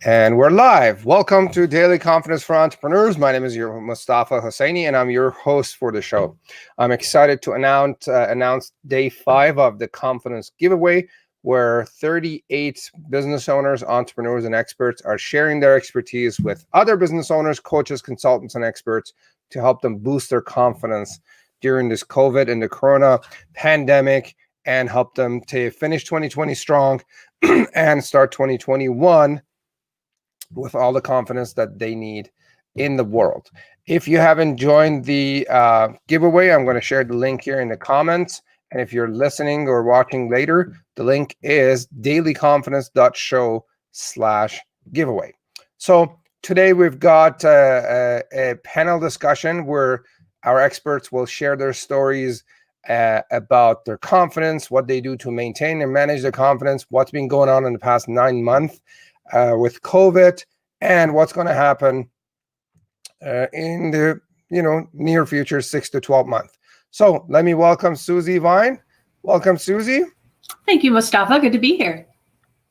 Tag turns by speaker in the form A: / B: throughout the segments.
A: And we're live. Welcome to Daily Confidence for Entrepreneurs. My name is your Mostafa Hosseini, and I'm your host for the show. I'm excited to announce day 5 of the Confidence Giveaway, where 38 business owners, entrepreneurs, and experts are sharing their expertise with other business owners, coaches, consultants, and experts to help them boost their confidence during this COVID and the Corona pandemic, and help them to finish 2020 strong and start 2021 with all the confidence that they need in the world. If you haven't joined the giveaway, I'm going to share the link here in the comments. And if you're listening or watching later, the link is dailyconfidence.show/giveaway. So today we've got a panel discussion where our experts will share their stories about their confidence, what they do to maintain and manage their confidence, what's been going on in the past 9 months with COVID, and what's going to happen in the near future, 6 to 12 months. So let me welcome Susie Vine. Welcome, Susie.
B: Thank you, Mostafa. Good to be here.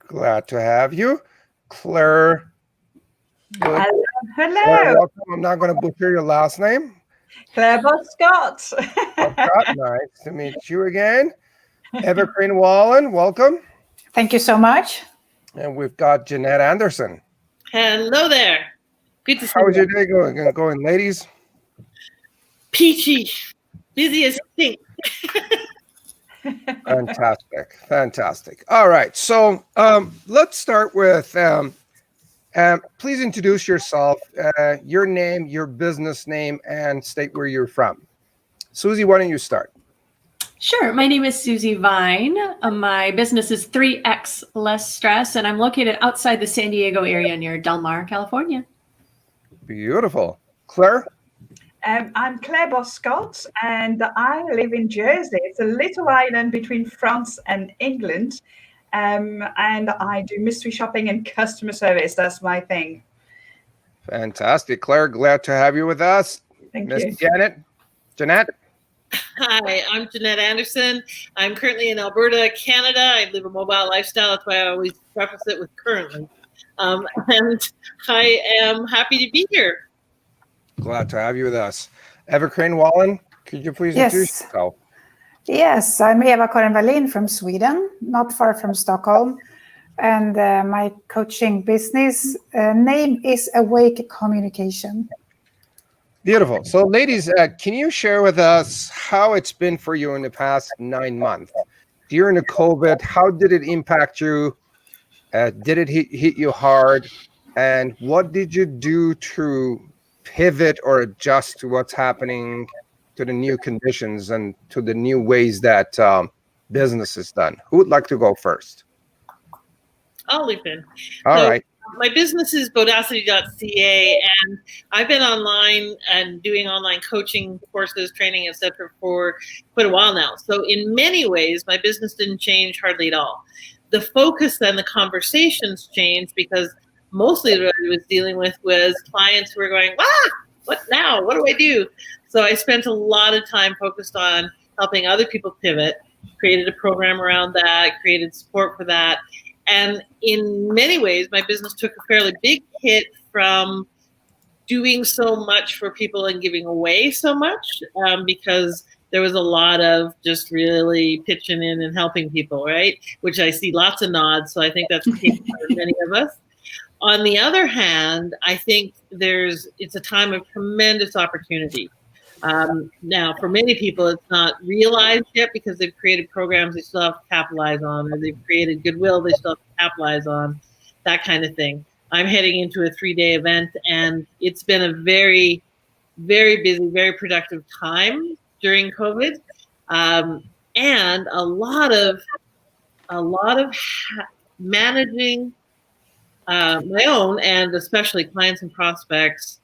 A: Glad to have you. Claire.
C: Hello.
A: Claire, welcome. I'm not going to butcher your last name.
C: Claire Scott.
A: Nice to meet you again. Evergreen Wallen, welcome.
D: Thank you so much.
A: And we've got Jeanette Anderson.
E: Hello there. Good to see you.
A: How's your day going, ladies?
E: Peachy. Busy as thing.
A: Fantastic. All right. So let's start with, please introduce yourself, your name, your business name, and state where you're from. Susie, why don't you start?
B: Sure. My name is Susie Vine. My business is 3X Less Stress, and I'm located outside the San Diego area near Del Mar, California.
A: Beautiful. Claire?
C: I'm Claire Scott, and I live in Jersey. It's a little island between France and England, and I do mystery shopping and customer service. That's my thing.
A: Fantastic. Claire, glad to have you with us.
C: Thank you.
A: Jeanette?
E: Hi, I'm Jeanette Anderson. I'm currently in Alberta, Canada. I live a mobile lifestyle. That's why I always preface it with currently. And I am happy to be here.
A: Glad to have you with us. Evergreen Wallen, could you please introduce yourself?
D: Yes, I'm Eva-Karin Wallin from Sweden, not far from Stockholm. And my coaching business name is Awake Communication.
A: Beautiful. So ladies, can you share with us how it's been for you in the past 9 months? During the COVID, how did it impact you? Did it hit you hard? And what did you do to pivot or adjust to what's happening, to the new conditions and to the new ways that business is done? Who would like to go first?
E: I'll leap in.
A: All right.
E: My business is bodacity.ca, and I've been online and doing online coaching courses, training, etc. for quite a while now. So in many ways, my business didn't change hardly at all. The focus and the conversations changed because mostly what I was dealing with was clients who were going, what now? What do I do? So I spent a lot of time focused on helping other people pivot, created a program around that, created support for that. And in many ways, my business took a fairly big hit from doing so much for people and giving away so much because there was a lot of just really pitching in and helping people, right? Which I see lots of nods. So I think that's the case for many of us. On the other hand, I think it's a time of tremendous opportunity. Now, for many people, it's not realized yet because they've created programs they still have to capitalize on, or they've created goodwill they still have to capitalize on, that kind of thing. I'm heading into a 3-day event, and it's been a very, very busy, very productive time during COVID, and a lot of managing my own and especially clients and prospects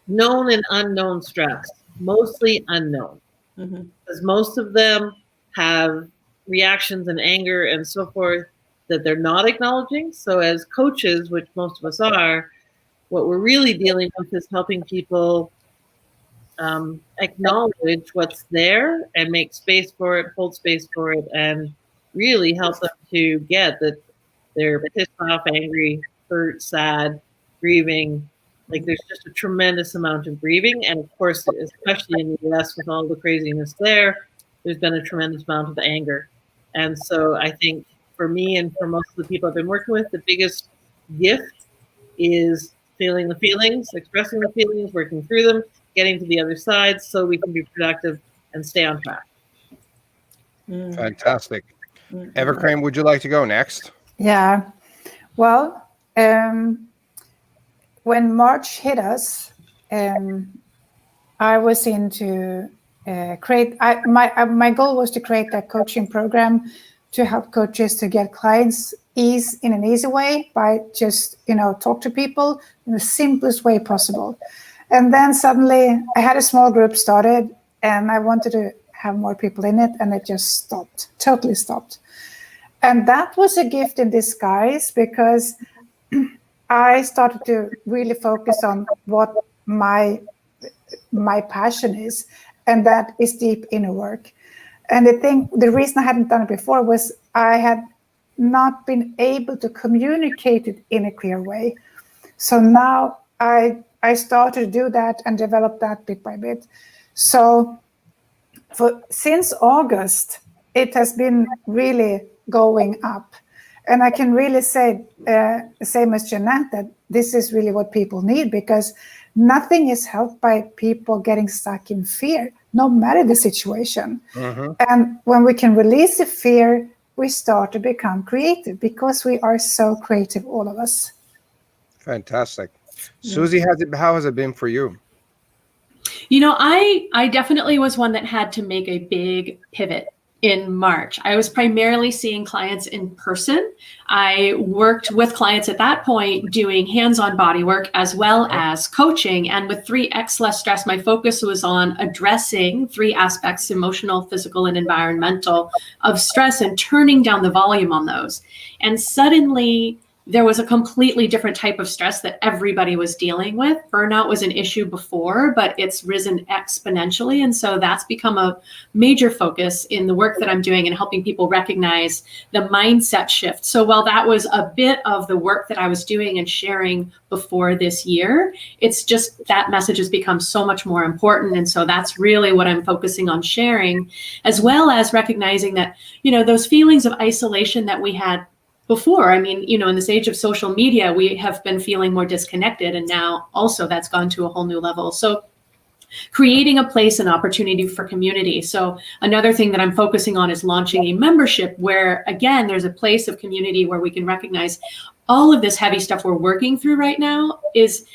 E: known and unknown stress. Mostly unknown, because most of them have reactions and anger and so forth that they're not acknowledging. So as coaches, which most of us are, what we're really dealing with is helping people acknowledge what's there and make space for it, hold space for it, and really help them to get that they're pissed off, angry, hurt, sad, grieving. Like there's just a tremendous amount of grieving. And of course, especially in the US with all the craziness there's been a tremendous amount of anger. And so I think for me and for most of the people I've been working with, the biggest gift is feeling the feelings, expressing the feelings, working through them, getting to the other side so we can be productive and stay on track.
A: Fantastic. Evercream, would you like to go next?
D: Yeah. Well, when March hit us, I was into my goal was to create a coaching program to help coaches to get clients in an easy way by just, talk to people in the simplest way possible. And then suddenly I had a small group started and I wanted to have more people in it, and it just totally stopped. And that was a gift in disguise, because I started to really focus on what my passion is, and that is deep inner work. And I think the reason I hadn't done it before was I had not been able to communicate it in a clear way. So now I started to do that and develop that bit by bit. So since August, it has been really going up. And I can really say, same as Jeanette, that this is really what people need, because nothing is helped by people getting stuck in fear, no matter the situation.
A: Mm-hmm.
D: And when we can release the fear, we start to become creative, because we are so creative, all of us.
A: Fantastic. Susie, how has it been for you?
B: I definitely was one that had to make a big pivot in March. I was primarily seeing clients in person. I worked with clients at that point doing hands-on body work as well as coaching. And with 3X Less Stress, my focus was on addressing 3 aspects: emotional, physical, and environmental of stress, and turning down the volume on those. And suddenly there was a completely different type of stress that everybody was dealing with. Burnout was an issue before, but it's risen exponentially. And so that's become a major focus in the work that I'm doing and helping people recognize the mindset shift. So while that was a bit of the work that I was doing and sharing before this year, it's just that message has become so much more important. And so that's really what I'm focusing on sharing, as well as recognizing that, those feelings of isolation that we had before. I mean, in this age of social media, we have been feeling more disconnected, and now also that's gone to a whole new level. So creating a place and opportunity for community. So another thing that I'm focusing on is launching a membership where, again, there's a place of community where we can recognize all of this heavy stuff we're working through right now is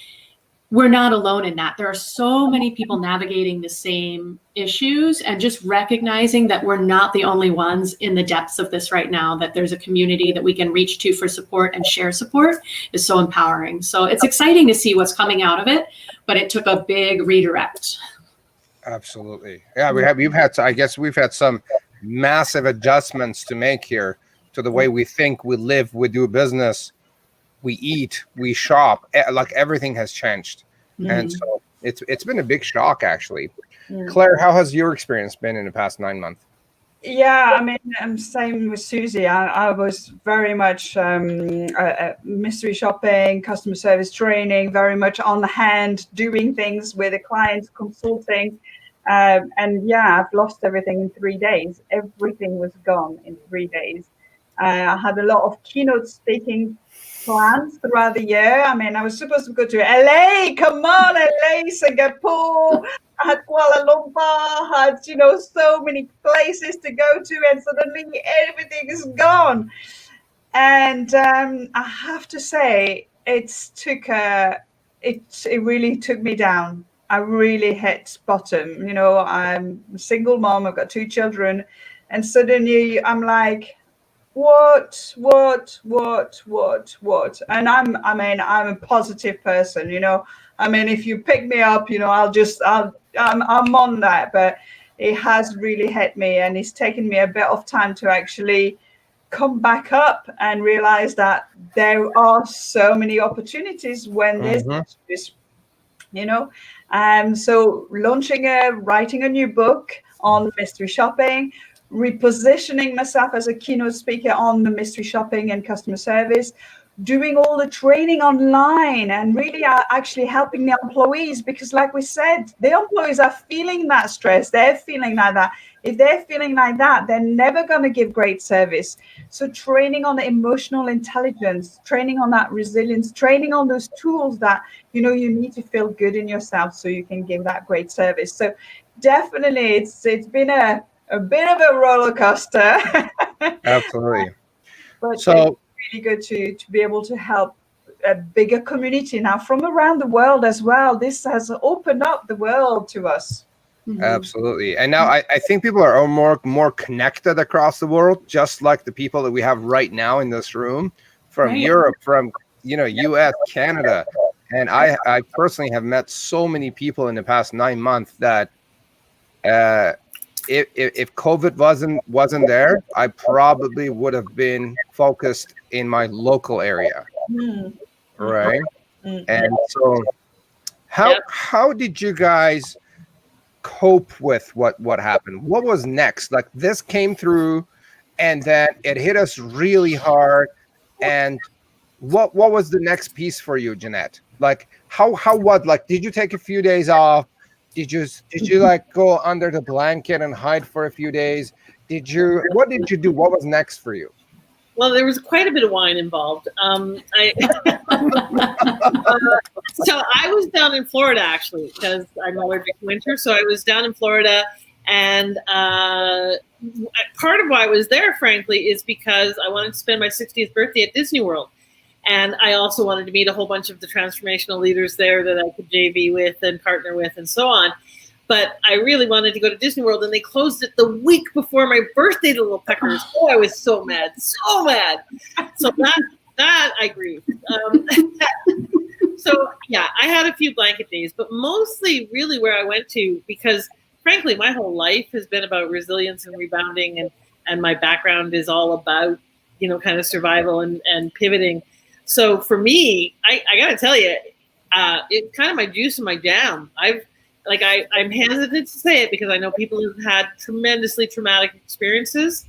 B: we're not alone in that. There are so many people navigating the same issues, and just recognizing that we're not the only ones in the depths of this right now, that there's a community that we can reach to for support and share support is so empowering. So it's exciting to see what's coming out of it, but it took a big redirect.
A: Absolutely. Yeah, we've had some massive adjustments to make here to the way we think, we live, we do business, we eat, we shop, like everything has changed. Mm-hmm. And so it's been a big shock, actually. Mm-hmm. Claire, how has your experience been in the past 9 months?
C: Yeah, I mean, I'm same with Susie. I was very much mystery shopping, customer service training, very much on hand, doing things with the clients, consulting. And yeah, I've lost everything in 3 days. Everything was gone in 3 days. I had a lot of keynote speaking plans throughout the year. I mean, I was supposed to go to LA, come on, LA, Singapore. I had Kuala Lumpur, had, so many places to go to, and suddenly everything is gone. And I have to say, it really took me down. I really hit bottom. I'm a single mom, I've got 2 children, and suddenly I'm like, what? And I'm a positive person, I mean, if you pick me up, I'm on that, but it has really hit me, and it's taken me a bit of time to actually come back up and realize that there are so many opportunities when there's this, so writing a new book on mystery shopping, repositioning myself as a keynote speaker on the mystery shopping and customer service, doing all the training online and really are actually helping the employees, because like we said, the employees are feeling that stress. They're feeling like that. If they're feeling like that, they're never going to give great service. So training on the emotional intelligence, training on that resilience, training on those tools that, you know, you need to feel good in yourself so you can give that great service. So definitely it's been a bit of a roller coaster.
A: Absolutely.
C: But
A: So
C: really good to be able to help a bigger community now from around the world as well. This has opened up the world to us.
A: absolutely. And now I think people are more connected across the world, just like the people that we have right now in this room, from
B: Right.
A: Europe, from, you know, US, Canada. And I personally have met so many people in the past 9 months that if COVID wasn't there, I probably would have been focused in my local area. Right. And so how did you guys cope with what happened? What was next? Like, this came through and then it hit us really hard. And what was the next piece for you, Jeanette? Like, like, did you take a few days off? Did you like go under the blanket and hide for a few days? What did you do? What was next for you?
E: Well, there was quite a bit of wine involved. So I was down in Florida, actually, because I'm allergic to winter. So I was down in Florida, and part of why I was there, frankly, is because I wanted to spend my 60th birthday at Disney World. And I also wanted to meet a whole bunch of the transformational leaders there that I could JV with and partner with and so on. But I really wanted to go to Disney World, and they closed it the week before my birthday, the little peckers. Oh, I was so mad, so mad. So that I grieved. So yeah, I had a few blanket days, but mostly really where I went to, because frankly, my whole life has been about resilience and rebounding, and my background is all about, you know, kind of survival and pivoting. So for me, I got to tell you, it's kind of my juice and my jam. I'm hesitant to say it because I know people who've had tremendously traumatic experiences,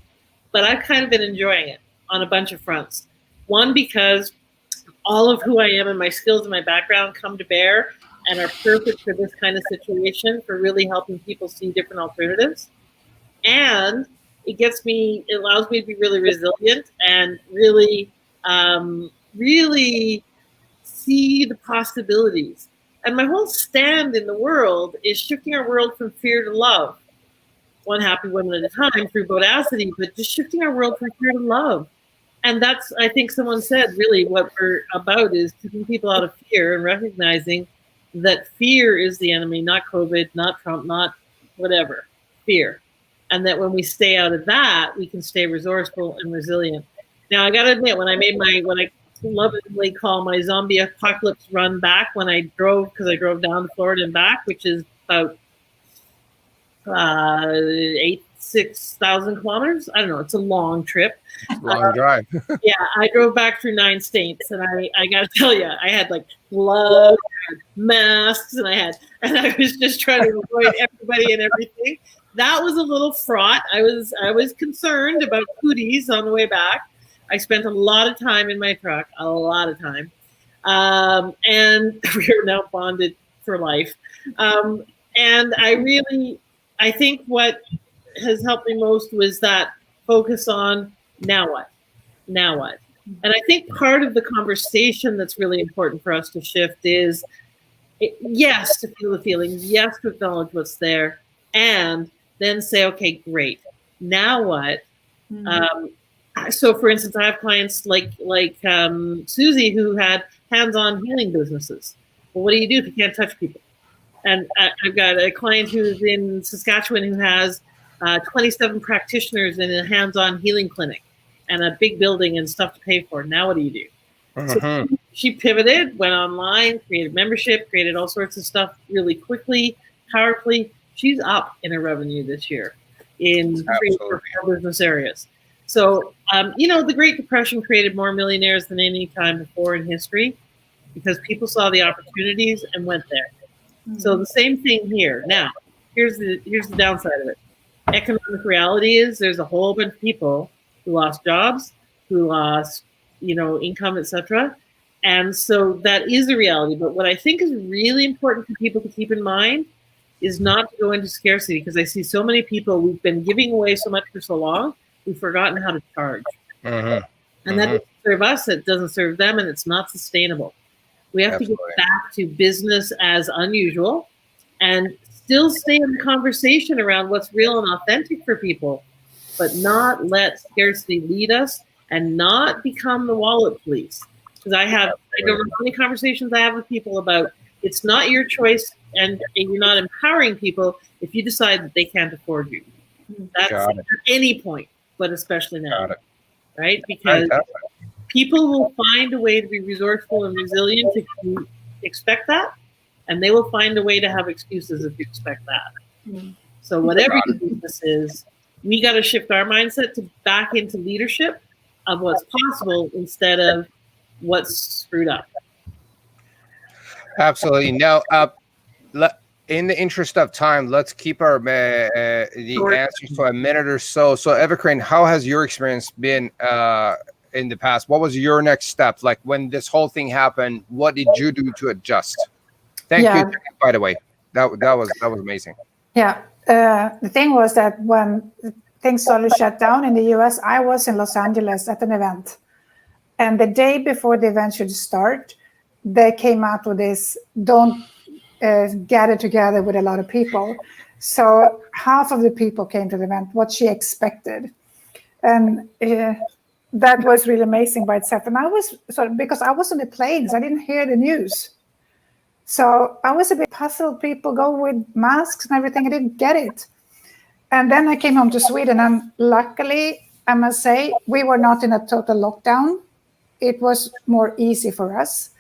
E: but I've kind of been enjoying it on a bunch of fronts. One, because all of who I am and my skills and my background come to bear and are perfect for this kind of situation, for really helping people see different alternatives. And it allows me to be really resilient and really, really see the possibilities. And my whole stand in the world is shifting our world from fear to love, one happy woman at a time through Bodacity, but just shifting our world from fear to love. And that's, I think someone said, really what we're about is keeping people out of fear and recognizing that fear is the enemy, not COVID, not Trump, not whatever, fear. And that when we stay out of that, we can stay resourceful and resilient. Now, I got to admit, when I lovingly call my zombie apocalypse run back, when I drove, because I drove down to Florida and back, which is about 6,000 kilometers. I don't know. It's a long trip.
A: Long drive.
E: Yeah, I drove back through 9 states, and I got to tell you, I had like gloves, masks, and I was just trying to avoid everybody and everything. That was a little fraught. I was concerned about cooties on the way back. I spent a lot of time in my truck, a lot of time, and we're now bonded for life. And I think what has helped me most was that focus on now what? And I think part of the conversation that's really important for us to shift is, yes, to feel the feelings, yes, to acknowledge what's there, and then say, okay, great, now what? So, for instance, I have clients like Susie who had hands-on healing businesses. Well, what do you do if you can't touch people? And I've got a client who's in Saskatchewan who has 27 practitioners in a hands-on healing clinic and a big building and stuff to pay for. Now what do you do? So she pivoted, went online, created membership, created all sorts of stuff really quickly, powerfully. She's up in her revenue this year in 3 or 4 business areas. So, the Great Depression created more millionaires than any time before in history because people saw the opportunities and went there. So the same thing here. Now, here's the downside of it. Economic reality is there's a whole bunch of people who lost jobs, who lost income, etc. And so that is a reality. But what I think is really important for people to keep in mind is not to go into scarcity, because I see so many people, we've been giving away so much for so long, we've forgotten how to charge.
A: Mm-hmm.
E: And that doesn't serve us, it doesn't serve them, and it's not sustainable. We have to get back to business as unusual and still stay in the conversation around what's real and authentic for people, but not let scarcity lead us and not become the wallet police. Because I don't know how many conversations I have with people about it's not your choice, and you're not empowering people if you decide that they can't afford you. That's at any point, but especially now, right? Because people will find a way to be resourceful and resilient if you expect that, and they will find a way to have excuses if you expect that. So whatever your business is, we got to shift our mindset to back into leadership of what's possible instead of what's screwed up.
A: Absolutely. Now, in the interest of time, let's keep our the answers for a minute or so. So, Evergreen, how has your experience been in the past? What was your next step? Like when this whole thing happened, what did you do to adjust? Thank you, by the way. That was amazing.
D: Yeah. The thing was that when things started to shut down in the US, I was in Los Angeles at an event. And the day before the event should start, they came out with this, don't gather together with a lot of people. So half of the people came to the event, what she expected. And that was really amazing by itself. And I was because I was on the planes, I didn't hear the news. So I was a bit puzzled. People go with masks and everything. I didn't get it. And then I came home to Sweden, and luckily, I must say, we were not in a total lockdown. It was more easy for us.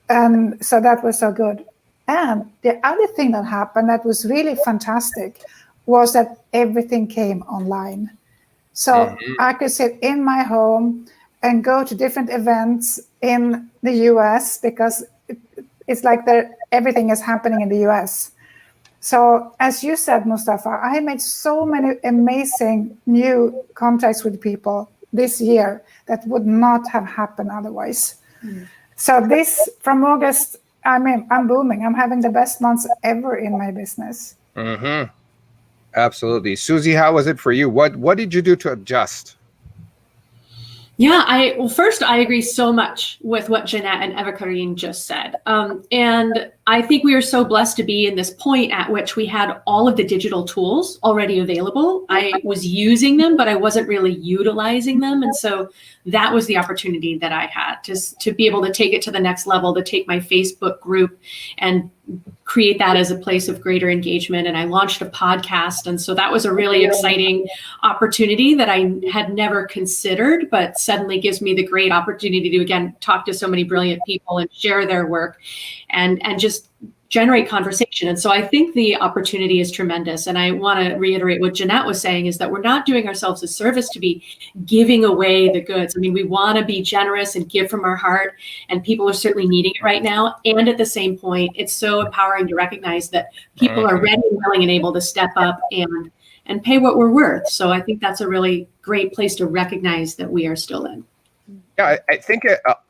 D: And so that was so good. And the other thing that happened that was really fantastic was that everything came online. So I could sit in my home and go to different events in the US, because it's like everything is happening in the US. So as you said, Mostafa, I made so many amazing new contacts with people this year that would not have happened otherwise. So this, from August, I'm booming. I'm having the best months ever in my business.
A: Absolutely. Susie, how was it for you? What did you do to adjust?
B: Yeah, first, I agree so much with what Jeanette and Eva-Karine just said. And I think we are so blessed to be in this point at which we had all of the digital tools already available. I was using them, but I wasn't really utilizing them. And so that was the opportunity that I had to be able to take it to the next level, to take my Facebook group and create that as a place of greater engagement. And I launched a podcast. And so that was a really exciting opportunity that I had never considered, but suddenly gives me the great opportunity to, again, talk to so many brilliant people and share their work and just generate conversation. And so I think the opportunity is tremendous. And I want to reiterate what Jeanette was saying, is that we're not doing ourselves a service to be giving away the goods. I mean, we want to be generous and give from our heart, and people are certainly needing it right now. And at the same point, it's so empowering to recognize that people are ready and willing and able to step up and pay what we're worth. So I think that's a really great place to recognize that we are still in.
A: Yeah, I think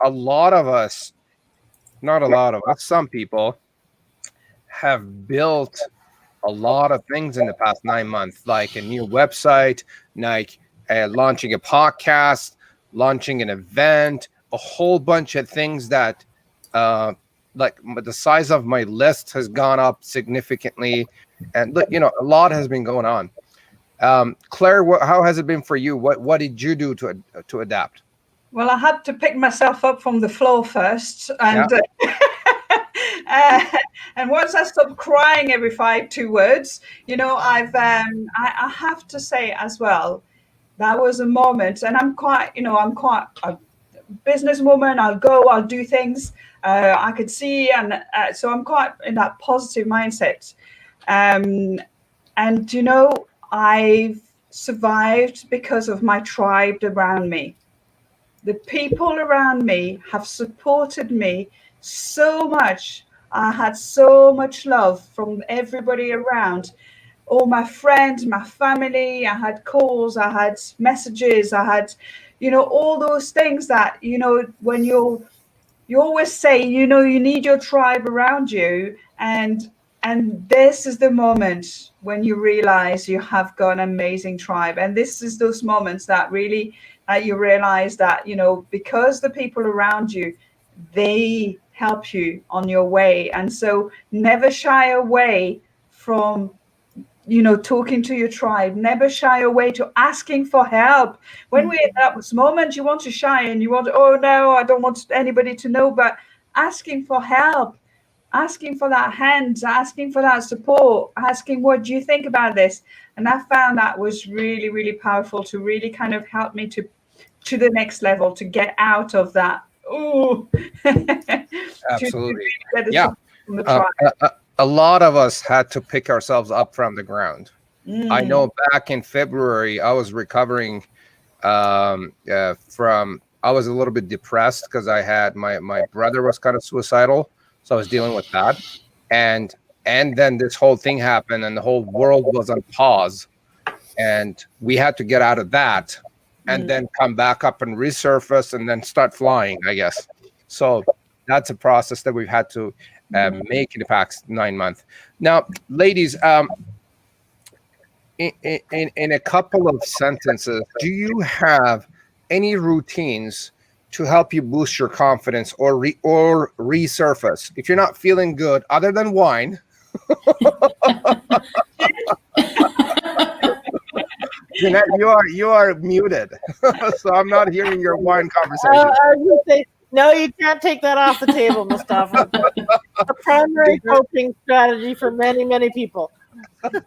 A: a lot of us, not a lot of us, some people have built a lot of things in the past 9 months, like a new website, like launching a podcast, launching an event, a whole bunch of things that like the size of my list has gone up significantly. And a lot has been going on. Claire, how has it been for you? What did you do to adapt?
C: Well, I had to pick myself up from the floor first, and and once I stopped crying every 2 words, I have to say as well, that was a moment, and I'm quite a businesswoman. I'll do things. I could see, and so I'm quite in that positive mindset. And I've survived because of my tribe around me. The people around me have supported me so much. I had so much love from everybody around, all my friends, my family. I had calls, I had messages, I had, all those things that, when you always say, you need your tribe around you. And this is the moment when you realize you have got an amazing tribe. And this is those moments that really you realize that, because the people around you, they help you on your way. And so never shy away from talking to your tribe. Never shy away to asking for help. When we're at that moment, you want to shy and you want, oh no, I don't want anybody to know, but asking for help, asking for that hand, asking for that support, asking, what do you think about this? And I found that was really, really powerful to really kind of help me to the next level, to get out of that. Oh,
A: Absolutely. Yeah. A lot of us had to pick ourselves up from the ground. I know back in February, I was recovering I was a little bit depressed because I had my brother was kind of suicidal. So I was dealing with that. And then this whole thing happened and the whole world was on pause. And we had to get out of that and then come back up and resurface and then start flying, I guess. So that's a process that we've had to make in the past 9 months. Now, ladies, in a couple of sentences, do you have any routines to help you boost your confidence or resurface if you're not feeling good, other than wine? Jeanette, you are muted, so I'm not hearing your wine conversation.
F: I was going to say, no, you can't take that off the table, Mostafa. A primary coping strategy for many, many people. Okay,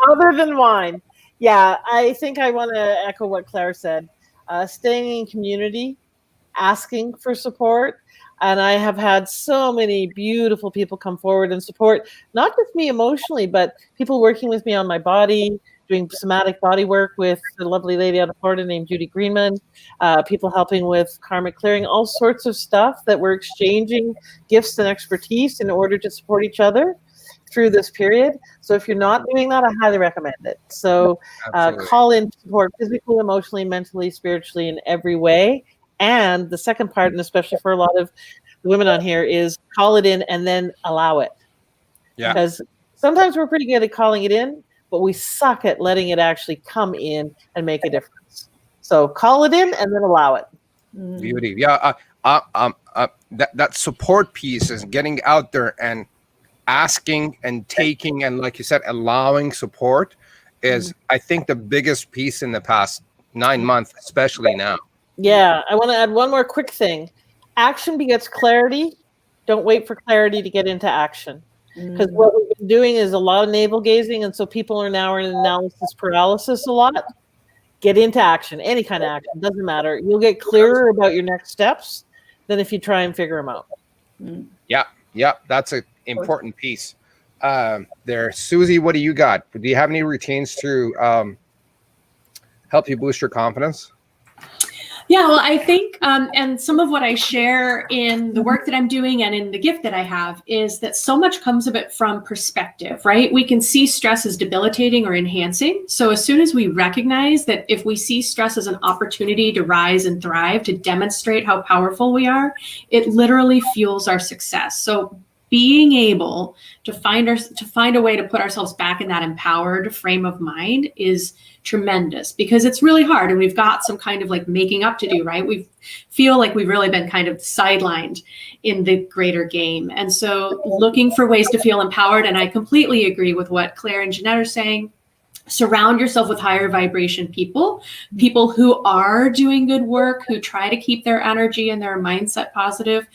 F: other than wine, yeah, I think I want to echo what Claire said. Staying in community, asking for support. And I have had so many beautiful people come forward and support, not just me emotionally, but people working with me on my body, doing somatic body work with a lovely lady out of Florida named Judy Greenman, people helping with karmic clearing, all sorts of stuff that we're exchanging gifts and expertise in order to support each other through this period. So if you're not doing that, I highly recommend it. So call in support physically, emotionally, mentally, spiritually, in every way. And the second part, and especially for a lot of the women on here, is call it in and then allow it. Yeah. Because sometimes we're pretty good at calling it in, but we suck at letting it actually come in and make a difference. So call it in and then allow it.
A: Beauty. Yeah. That support piece is getting out there and asking and taking, and like you said, allowing support is, I think, the biggest piece in the past 9 months, especially now.
F: Yeah, I want to add one more quick thing. Action begets clarity. Don't wait for clarity to get into action. Because what we've been doing is a lot of navel gazing, and so people are now in analysis paralysis a lot. Get into action, any kind of action, doesn't matter. You'll get clearer about your next steps than if you try and figure them out.
A: Yeah, that's an important piece. There, Susie, what do you got? Do you have any routines to help you boost your confidence?
B: Yeah, well, I think, and some of what I share in the work that I'm doing and in the gift that I have is that so much comes of it from perspective, right? We can see stress as debilitating or enhancing. So as soon as we recognize that if we see stress as an opportunity to rise and thrive, to demonstrate how powerful we are, it literally fuels our success. So being able to find a way to put ourselves back in that empowered frame of mind is tremendous, because it's really hard and we've got some kind of like making up to do, right? We feel like we've really been kind of sidelined in the greater game. And so looking for ways to feel empowered. And I completely agree with what Claire and Jeanette are saying. Surround yourself with higher vibration people who are doing good work, who try to keep their energy and their mindset positive,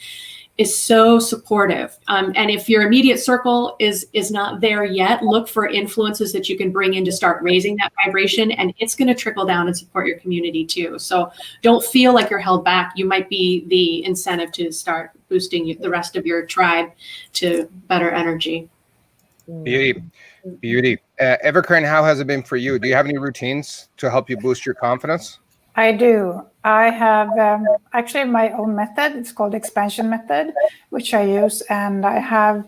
B: is so supportive. And if your immediate circle is not there yet, look for influences that you can bring in to start raising that vibration, and it's going to trickle down and support your community too. So don't feel like you're held back. You might be the incentive to start boosting the rest of your tribe to better energy.
A: Beauty. Evercrane, how has it been for you? Do you have any routines to help you boost your confidence?
D: I do. I have actually my own method. It's called expansion method, which I use. And I have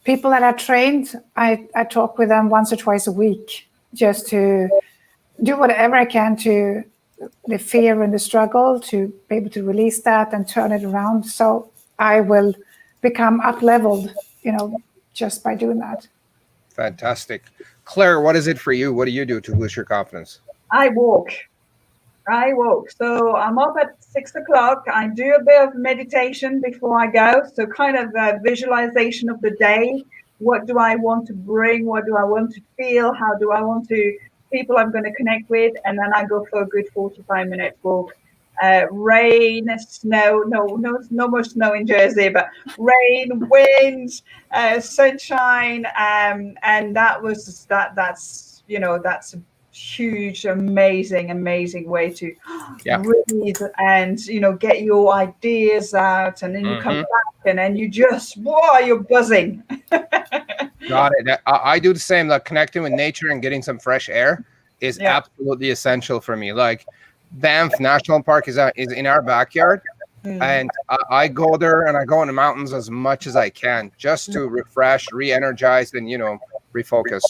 D: people that are trained. I talk with them once or twice a week just to do whatever I can to the fear and the struggle, to be able to release that and turn it around. So I will become up-leveled, just by doing that.
A: Fantastic. Claire, what is it for you? What do you do to boost your confidence?
C: I walk. So I'm up at 6 o'clock. I do a bit of meditation before I go. So kind of a visualization of the day. What do I want to bring? What do I want to feel? How do I want to people I'm going to connect with? And then I go for a good 45-minute walk. Rain, snow, no more snow in Jersey, but rain, wind, sunshine. And that's a huge, amazing way to breathe and get your ideas out, and then you come back and then you're buzzing.
A: Got it. I do the same. Like connecting with nature and getting some fresh air is absolutely essential for me. Like Banff National Park is in our backyard, and I go there and I go in the mountains as much as I can just to refresh, re-energize, and refocus.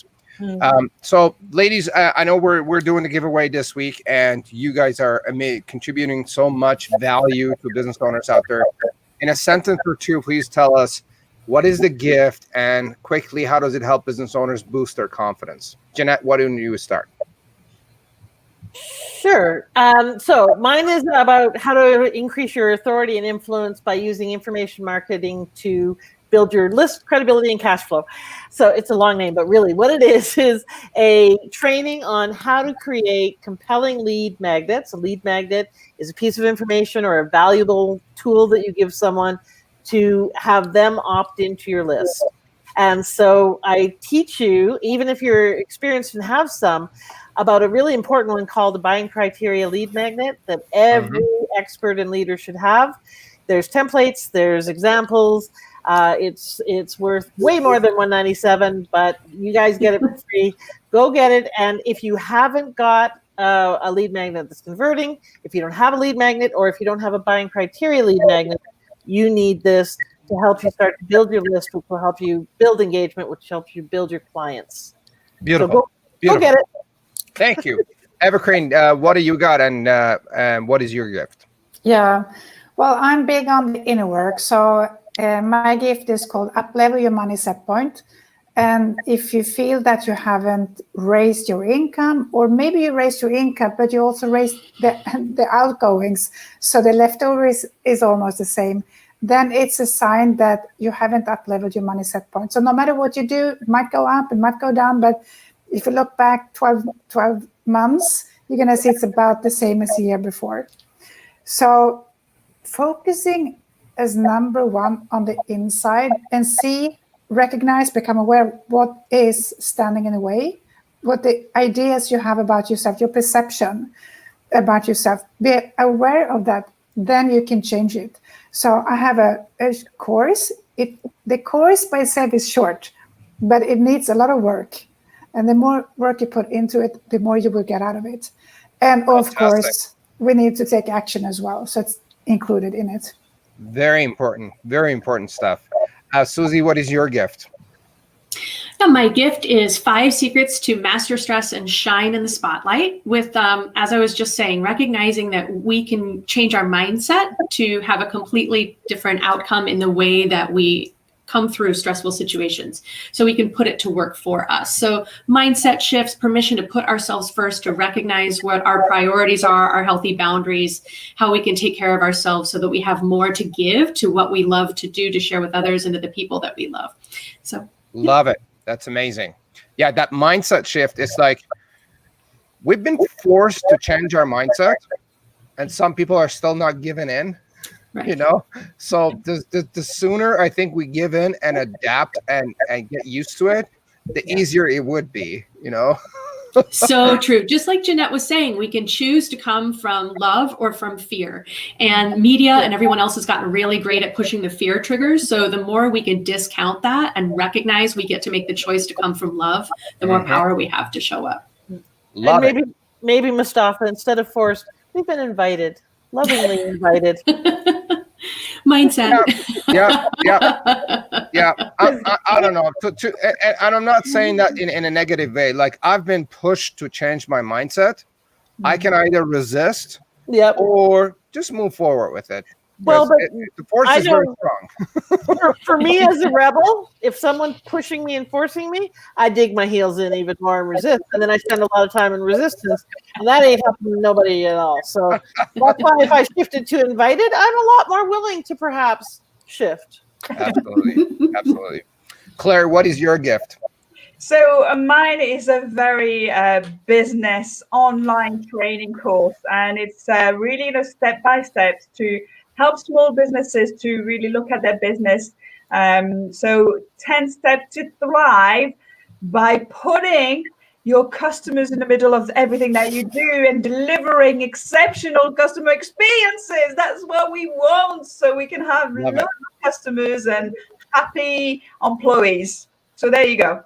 A: So ladies, I know we're doing the giveaway this week, and you guys are contributing so much value to business owners out there. In a sentence or two, please tell us, what is the gift, and quickly, how does it help business owners boost their confidence? Jeanette, why don't you start?
F: Sure. So mine is about how to increase your authority and influence by using information marketing to build your list, credibility, and cash flow. So it's a long name, but really what it is a training on how to create compelling lead magnets. A lead magnet is a piece of information or a valuable tool that you give someone to have them opt into your list. And so I teach you, even if you're experienced and have some, about a really important one called the buying criteria lead magnet that every expert and leader should have. There's templates, there's examples. It's worth way more than $197, but you guys get it for free. Go get it. And if you haven't got a lead magnet that's converting, if you don't have a lead magnet, or if you don't have a buying criteria lead magnet, you need this to help you start to build your list, which will help you build engagement, which helps you build your clients.
A: Beautiful.
F: So go get it.
A: Thank you. Evercrane, what do you got, and what is your gift?
D: Yeah, well, I'm big on the inner work. So my gift is called Up-Level Your Money Set Point. And if you feel that you haven't raised your income, or maybe you raised your income, but you also raised the outgoings, so the leftover is almost the same, then it's a sign that you haven't up-leveled your money set point. So no matter what you do, it might go up, it might go down, but if you look back 12 months, you're going to see it's about the same as the year before. So focusing as number one on the inside, and recognize, become aware of what is standing in the way, what the ideas you have about yourself, your perception about yourself. Be aware of that, then you can change it. So I have a course. The course by itself is short, but it needs a lot of work. And the more work you put into it, the more you will get out of it. And of course, we need to take action as well. So it's included in it.
A: Very important stuff. Susie, what is your gift?
B: Now, my gift is 5 secrets to master stress and shine in the spotlight with, as I was just saying, recognizing that we can change our mindset to have a completely different outcome in the way that we come through stressful situations. So we can put it to work for us. So mindset shifts, permission to put ourselves first, to recognize what our priorities are, our healthy boundaries, how we can take care of ourselves so that we have more to give to what we love to do, to share with others, and to the people that we love. So
A: love it. That's amazing. Yeah, that mindset shift is like, we've been forced to change our mindset, and some people are still not giving in. Right. So the sooner I think we give in and adapt and get used to it, the easier it would be,
B: So true. Just like Jeanette was saying, we can choose to come from love or from fear. And media and everyone else has gotten really great at pushing the fear triggers. So the more we can discount that and recognize we get to make the choice to come from love, the more power we have to show up.
A: Love
F: and
A: it.
F: Maybe Mostafa, instead of forced, we've been invited. Lovingly invited.
B: Mindset.
A: Yeah. I don't know. And I'm not saying that in a negative way. Like, I've been pushed to change my mindset, I can either resist
F: Yep.
A: or just move forward with it.
F: Well, but
A: The force
F: I
A: is very
F: know-
A: strong.
F: For me as a rebel, if someone's pushing me and forcing me, I dig my heels in even more and resist. And then I spend a lot of time in resistance. And that ain't helping nobody at all. So that's why if I shifted to invited, I'm a lot more willing to perhaps shift.
A: Absolutely. Absolutely. Claire, what is your gift?
C: So mine is a very business online training course, and it's really step by step to help small businesses to really look at their business. So 10 steps to thrive by putting your customers in the middle of everything that you do and delivering exceptional customer experiences. That's what we want, so we can have lots of customers and happy employees. So there you go.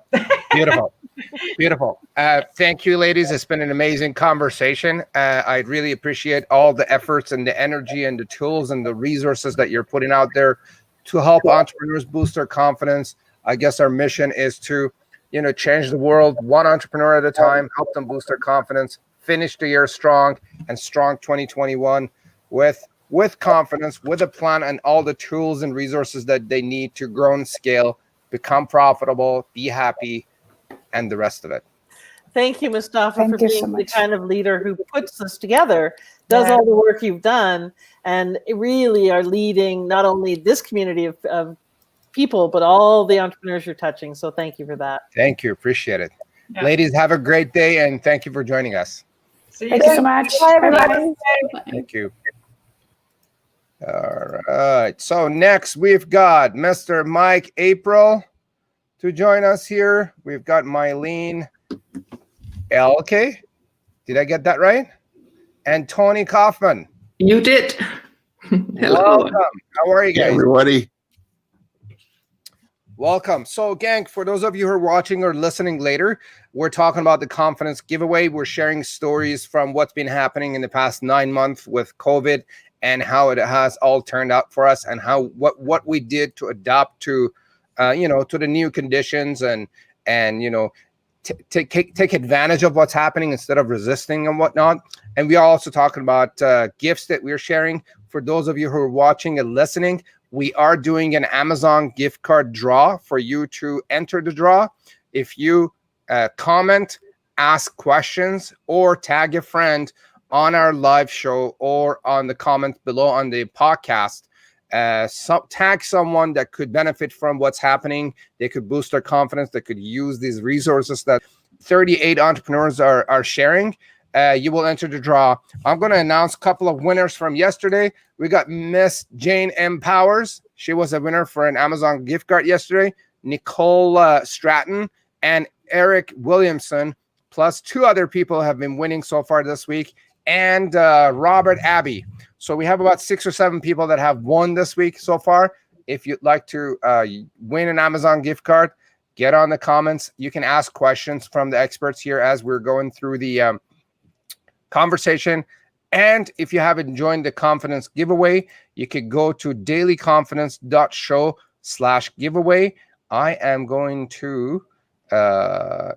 A: Beautiful. Beautiful. Thank you, ladies. It's been an amazing conversation. I really appreciate all the efforts and the energy and the tools and the resources that you're putting out there to help entrepreneurs boost their confidence. I guess our mission is to, change the world one entrepreneur at a time, help them boost their confidence, finish the year strong and strong 2021 with confidence, with a plan and all the tools and resources that they need to grow and scale, become profitable, be happy, and the rest of it.
F: Thank you, Mostafa,
D: Thank
F: for
D: you
F: being
D: so
F: the
D: much.
F: kind of leader who puts this together, does all the work you've done, and really are leading not only this community of people, but all the entrepreneurs you're touching. So thank you for that.
A: Thank you. Appreciate it.
C: Yeah.
A: Ladies, have a great day, and thank you for joining us.
C: See
D: Thank you so much.
F: Bye,
D: Bye-bye.
F: everybody.
A: Thank you. All right. So next we've got Mr. Mike April to join us here. We've got Mylene Elke. Did I get that right? And Tony Kaufman.
G: You did. Hello.
A: Welcome. How are you
H: Hey,
A: guys?
H: everybody.
A: Welcome. So, gang, for those of you who are watching or listening later, we're talking about the confidence giveaway. We're sharing stories from what's been happening in the past 9 months with COVID and how it has all turned out for us, and how what we did to adapt to, to the new conditions and take advantage of what's happening instead of resisting and whatnot. And we are also talking about gifts that we're sharing. For those of you who are watching and listening, we are doing an Amazon gift card draw for you to enter the draw. If you comment, ask questions, or tag a friend on our live show or on the comments below on the podcast, tag someone that could benefit from what's happening. They could boost their confidence. They could use these resources that 38 entrepreneurs are sharing. You will enter the draw. I'm going to announce a couple of winners from yesterday. We got Miss Jane M. Powers. She was a winner for an Amazon gift card yesterday. Nicole Stratton and Eric Williamson, plus 2 other people have been winning so far this week, and Robert Abbey. So we have about 6 or 7 people that have won this week so far. If you'd like to win an Amazon gift card, get on the comments. You can ask questions from the experts here as we're going through the conversation. And if you haven't joined the confidence giveaway, you could go to dailyconfidence.show/giveaway. I am going to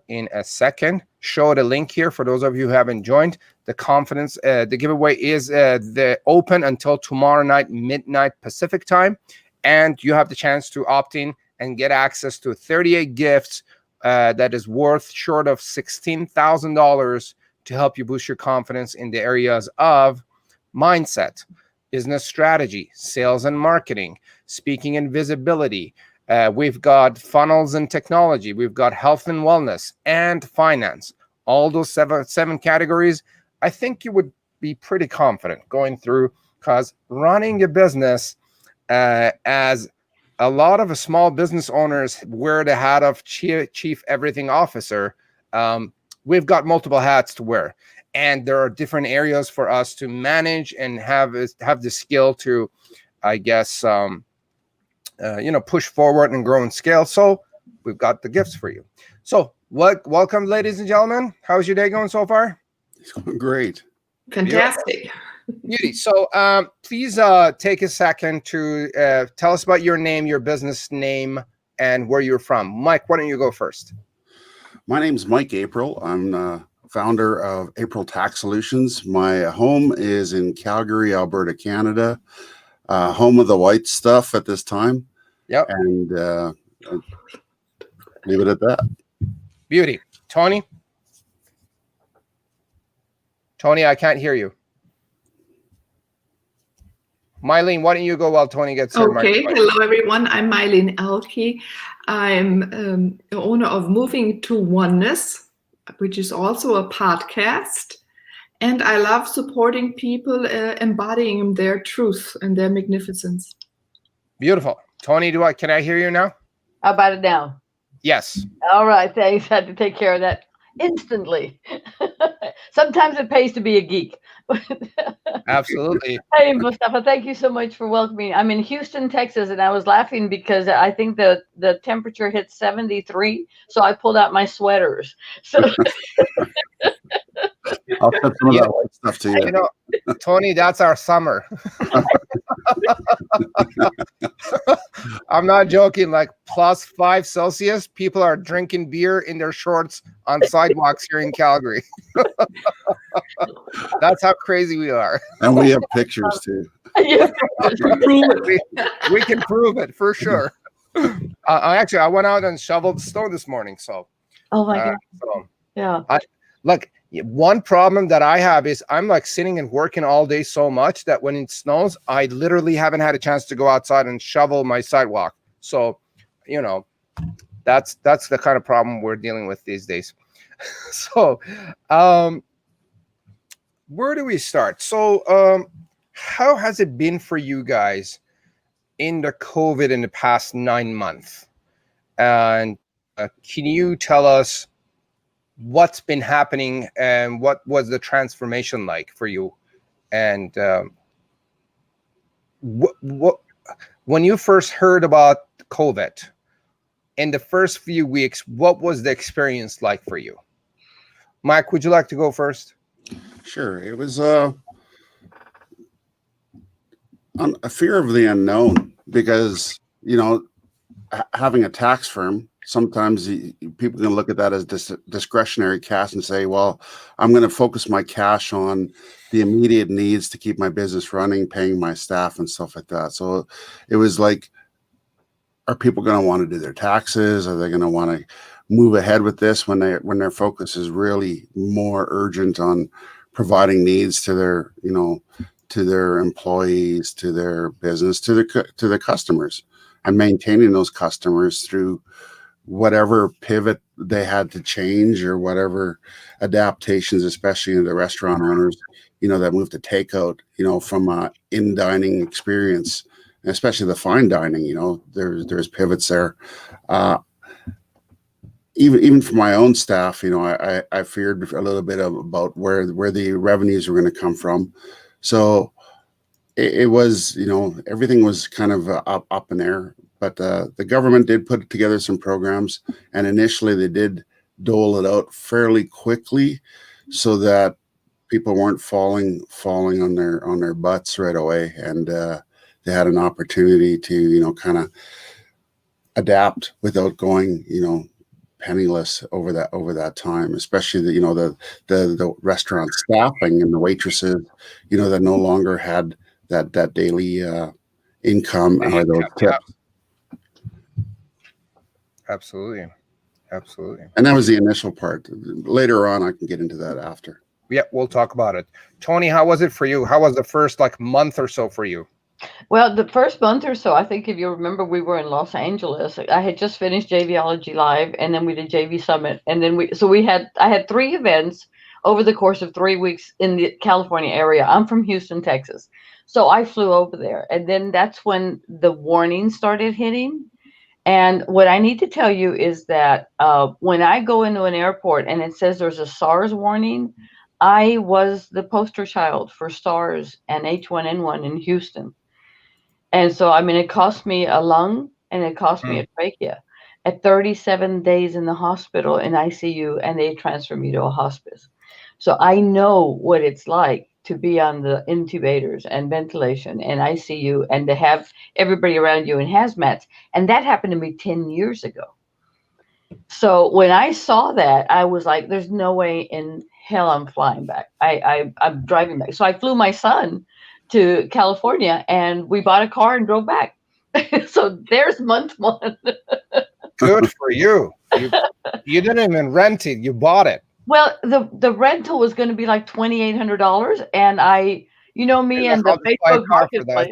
A: in a second show the link here for those of you who haven't joined the confidence. The giveaway is the open until tomorrow night, midnight Pacific time, and you have the chance to opt in and get access to 38 gifts that is worth short of $16,000 to help you boost your confidence in the areas of mindset, business strategy, sales and marketing, speaking and visibility. We've got funnels and technology. We've got health and wellness and finance. All those seven categories, I think you would be pretty confident going through, because running a business, as a lot of small business owners wear the hat of chief everything officer, we've got multiple hats to wear, and there are different areas for us to manage and have the skill to, I guess, push forward and grow and scale. So we've got the gifts for you. So welcome, ladies and gentlemen. How's your day going so far?
H: It's going great.
G: Fantastic.
A: Beauty. So please take a second to tell us about your name, your business name, and where you're from. Mike, why don't you go first?
H: My name's Mike April. I'm founder of April Tax Solutions. My home is in Calgary, Alberta, Canada. Home of the white stuff at this time.
A: Yep.
H: And leave it at that.
A: Beauty. Tony? Tony, I can't hear you. Mylene, why don't you go while Tony gets her
G: Okay,
A: microphone?
G: hello everyone. I'm Mylene Elke. I'm the owner of Moving to Oneness, which is also a podcast. And I love supporting people embodying their truth and their magnificence.
A: Beautiful. Tony, can I hear you now?
I: How about it now?
A: Yes.
I: All right, thanks. Had to take care of that instantly. Sometimes it pays to be a geek.
A: Absolutely.
I: Hey, Mostafa, thank you so much for welcoming. I'm in Houston, Texas, and I was laughing because I think the temperature hit 73, so I pulled out my sweaters. So
H: I'll put some of that white stuff to you.
A: You know, Tony, that's our summer. I'm not joking. Like +5 Celsius, people are drinking beer in their shorts on sidewalks here in Calgary. That's how crazy we are.
H: And we have pictures too.
A: We can prove it for sure. I went out and shoveled snow this morning. So,
I: oh my God.
A: So,
I: Yeah.
A: Look, one problem that I have is I'm like sitting and working all day so much that when it snows, I literally haven't had a chance to go outside and shovel my sidewalk. So, you know, that's the kind of problem we're dealing with these days. So, where do we start? So, how has it been for you guys in the COVID in the past 9 months? And can you tell us what's been happening and what was the transformation like for you? And what when you first heard about COVID in the first few weeks, what was the experience like for you? Mike, would you like to go first?
H: Sure. It was a fear of the unknown because, you know, having a tax firm, sometimes people can look at that as discretionary cash and say, well, I'm going to focus my cash on the immediate needs to keep my business running, paying my staff and stuff like that. So it was like, are people going to want to do their taxes? Are they going to want to move ahead with this when their focus is really more urgent on providing needs to their, you know, to their employees, to their business, to the customers, and maintaining those customers through whatever pivot they had to change or whatever adaptations, especially in the restaurant owners, you know, that moved to takeout, you know, from a in-dining experience, especially the fine dining, you know, there's pivots there. Even for my own staff, you know, I feared a little bit about where the revenues were going to come from. So it was, you know, everything was kind of up in air. But the government did put together some programs, and initially they did dole it out fairly quickly, so that people weren't falling on their butts right away, and they had an opportunity to, you know, kind of adapt without going, you know, penniless over that time. Especially the, you know, the restaurant staffing and the waitresses, you know, that no longer had that daily income or those tips.
A: Absolutely.
H: And that was the initial part. Later on, I can get into that after.
A: Yeah, we'll talk about it. Tony, how was it for you? How was the first month or so for you?
I: Well, the first month or so, I think if you remember, we were in Los Angeles. I had just finished JVology Live, and then we did JV Summit, and then I had 3 events over the course of 3 weeks in the California area. I'm from Houston, Texas, so I flew over there, and then that's when the warning started hitting. And what I need to tell you is that when I go into an airport and it says there's a SARS warning, I was the poster child for SARS and H1N1 in Houston. And so, I mean, it cost me a lung and it cost me a trachea. At 37 days in the hospital in ICU, and they transferred me to a hospice. So I know what it's like to be on the intubators and ventilation and ICU, and to have everybody around you in hazmats. And that happened to me 10 years ago. So when I saw that, I was like, there's no way in hell I'm flying back. I'm driving back. So I flew my son to California, and we bought a car and drove back. So there's month one.
A: Good for you. You didn't even rent it, you bought it.
I: Well, the rental was going to be like $2,800, and you know me and the
A: I'll just buy a
I: Facebook
A: car for that.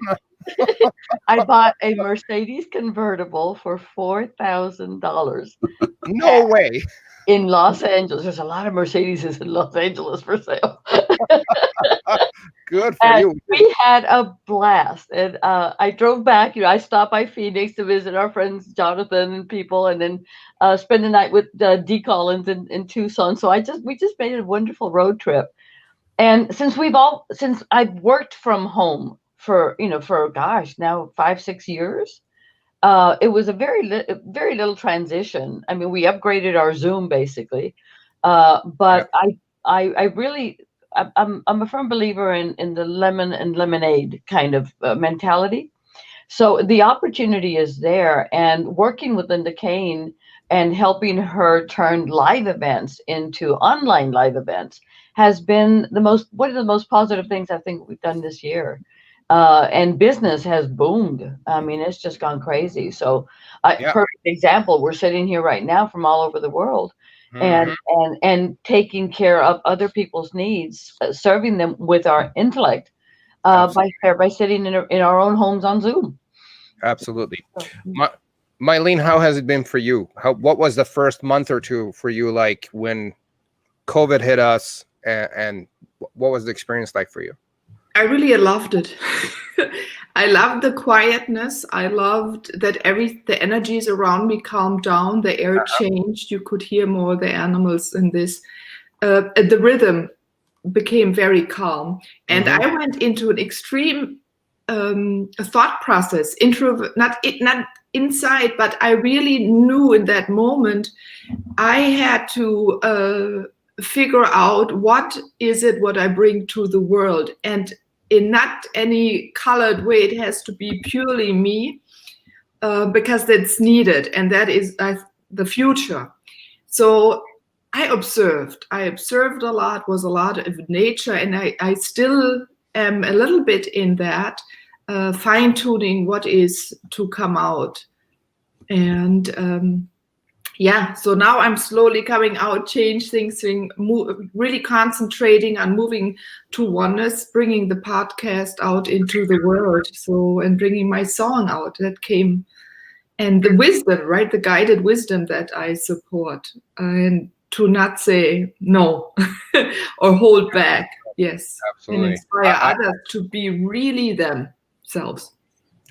I: marketplace. I bought a Mercedes convertible for $4,000
A: No way.
I: in Los Angeles. There's a lot of Mercedeses in Los Angeles for sale.
A: Good for
I: And
A: you.
I: we had a blast. And I drove back. I stopped by Phoenix to visit our friends Jonathan and people, and then spend the night with Dee Collins in Tucson. So we just made a wonderful road trip. And since I've worked from home for gosh, now 5-6 years, it was a very little transition. I mean, we upgraded our Zoom basically, but I'm a firm believer in the lemon and lemonade kind of mentality. So the opportunity is there, and working with Linda Kane and helping her turn live events into online live events has been one of the most positive things I think we've done this year. And business has boomed. I mean, it's just gone crazy. So, perfect example. We're sitting here right now from all over the world, and taking care of other people's needs, serving them with our intellect, by sitting in our own homes on Zoom.
A: Absolutely. Mylene, how has it been for you? What was the first month or two for you, like when COVID hit us, and what was the experience like for you?
G: I really loved it. I loved the quietness. I loved that the energies around me calmed down. The air changed. You could hear more the animals in this. The rhythm became very calm. And I went into an extreme thought process, not inside, but I really knew in that moment I had to figure out what I bring to the world, and in not any colored way. It has to be purely me, because that's needed, and that is the future. So I observed a lot, was a lot of nature, and I still am a little bit in that, fine-tuning what is to come out. And so now I'm slowly coming out, change things, really concentrating on moving to oneness, bringing the podcast out into the world, and bringing my song out that came, and the wisdom, right, the guided wisdom that I support, and to not say no or hold back. Yes, absolutely. And inspire others to be really themselves.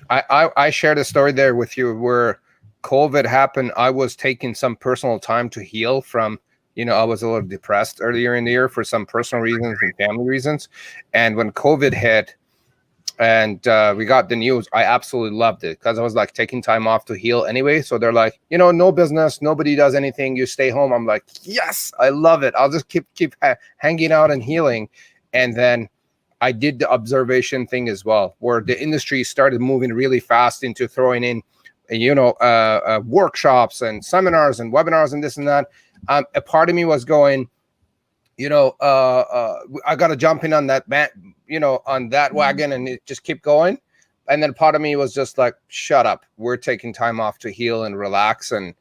A: I shared a story there with you where COVID happened. I was taking some personal time to heal from, I was a little depressed earlier in the year for some personal reasons and family reasons. And when COVID hit and we got the news, I absolutely loved it, because I was like taking time off to heal anyway. So they're like, no business, nobody does anything, you stay home. I'm like, yes, I love it. I'll just keep hanging out and healing. And then I did the observation thing as well, where the industry started moving really fast into throwing in workshops and seminars and webinars and this and that. A part of me was going, I got to jump in on that on that wagon and just keep going. And then part of me was just like, shut up. We're taking time off to heal and relax, and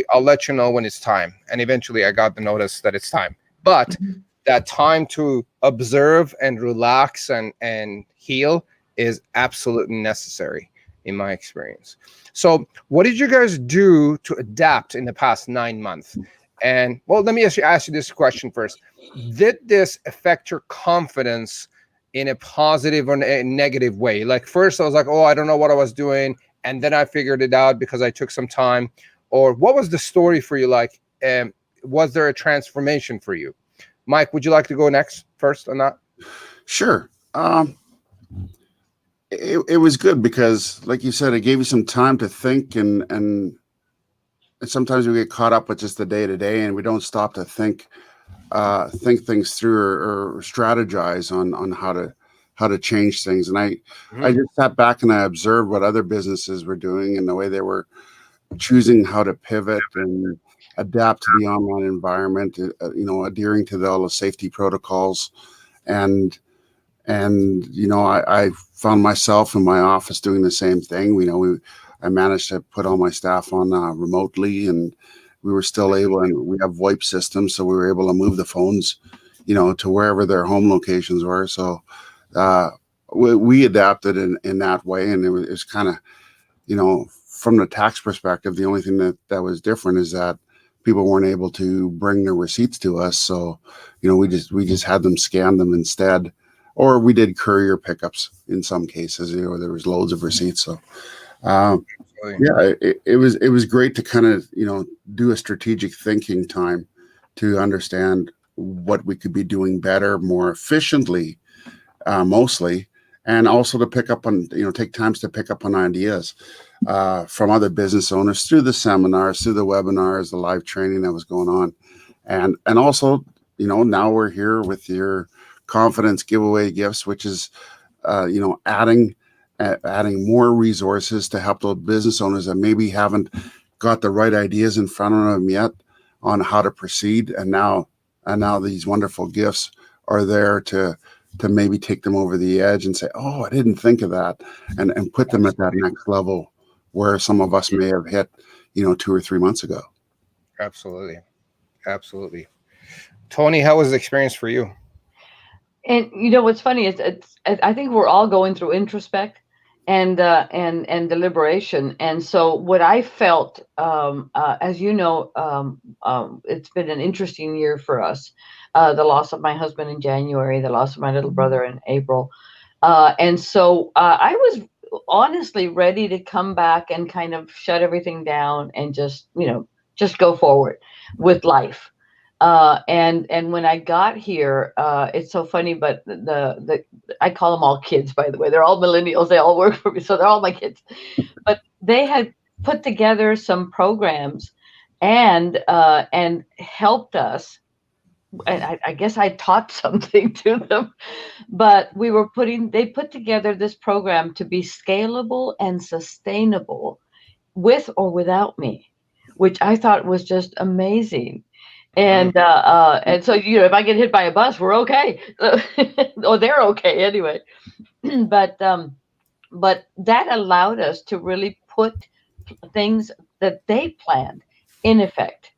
A: I'll let you know when it's time. And eventually I got the notice that it's time. But that time to observe and relax and heal is absolutely necessary in my experience. So what did you guys do to adapt in the past 9 months? And well, let me ask you this question first. Did this affect your confidence in a positive or a negative way? Like first I was like, oh, I don't know what I was doing. And then I figured it out because I took some time. Or what was the story for you? Like, was there a transformation for you? Mike, would you like to go first on that?
H: Sure. It was good because, like you said, it gave you some time to think, and sometimes we get caught up with just the day to day, and we don't stop to think things through or strategize on how to change things. And I just sat back and I observed what other businesses were doing and the way they were choosing how to pivot adapt to the online environment, adhering to all the safety protocols. And I found myself in my office doing the same thing. I managed to put all my staff on remotely, and we were still able, and we have VoIP systems, so we were able to move the phones, to wherever their home locations were. So we adapted in that way, and it was kind of, from the tax perspective, the only thing that was different is that people weren't able to bring their receipts to us. So, we just had them scan them instead, or we did courier pickups in some cases. There was loads of receipts. So, it was great to kind of do a strategic thinking time to understand what we could be doing better, more efficiently, mostly, and also to pick up on take times to pick up on ideas from other business owners through the seminars, through the webinars, the live training that was going on, and also now we're here with your confidence giveaway gifts, which is adding more resources to help those business owners that maybe haven't got the right ideas in front of them yet on how to proceed. And now these wonderful gifts are there to maybe take them over the edge and say, oh, I didn't think of that, and put them at that next level where some of us may have hit, 2 or 3 months ago.
A: Absolutely. Tony, how was the experience for you?
I: And what's funny is I think we're all going through introspect and deliberation. And so what I felt, as it's been an interesting year for us. The loss of my husband in January, the loss of my little brother in April. And so I was honestly ready to come back and kind of shut everything down and just go forward with life. And when I got here, it's so funny, but I call them all kids, by the way. They're all millennials. They all work for me, so they're all my kids. But they had put together some programs and helped us. And I guess I taught something to them, but they put together this program to be scalable and sustainable with or without me, which I thought was just amazing. And so if I get hit by a bus, we're okay, or they're okay anyway. But that allowed us to really put things that they planned in effect,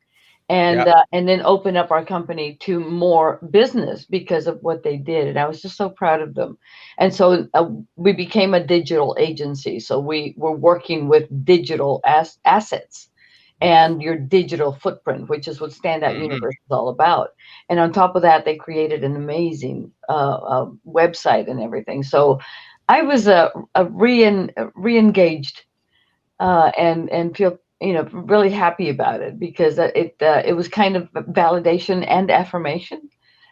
I: and then open up our company to more business because of what they did. And I was just so proud of them. And so we became a digital agency. So we were working with digital assets and your digital footprint, which is what Standout Universe is all about. And on top of that, they created an amazing website and everything. So I was re-engaged and feel really happy about it, because it was kind of validation and affirmation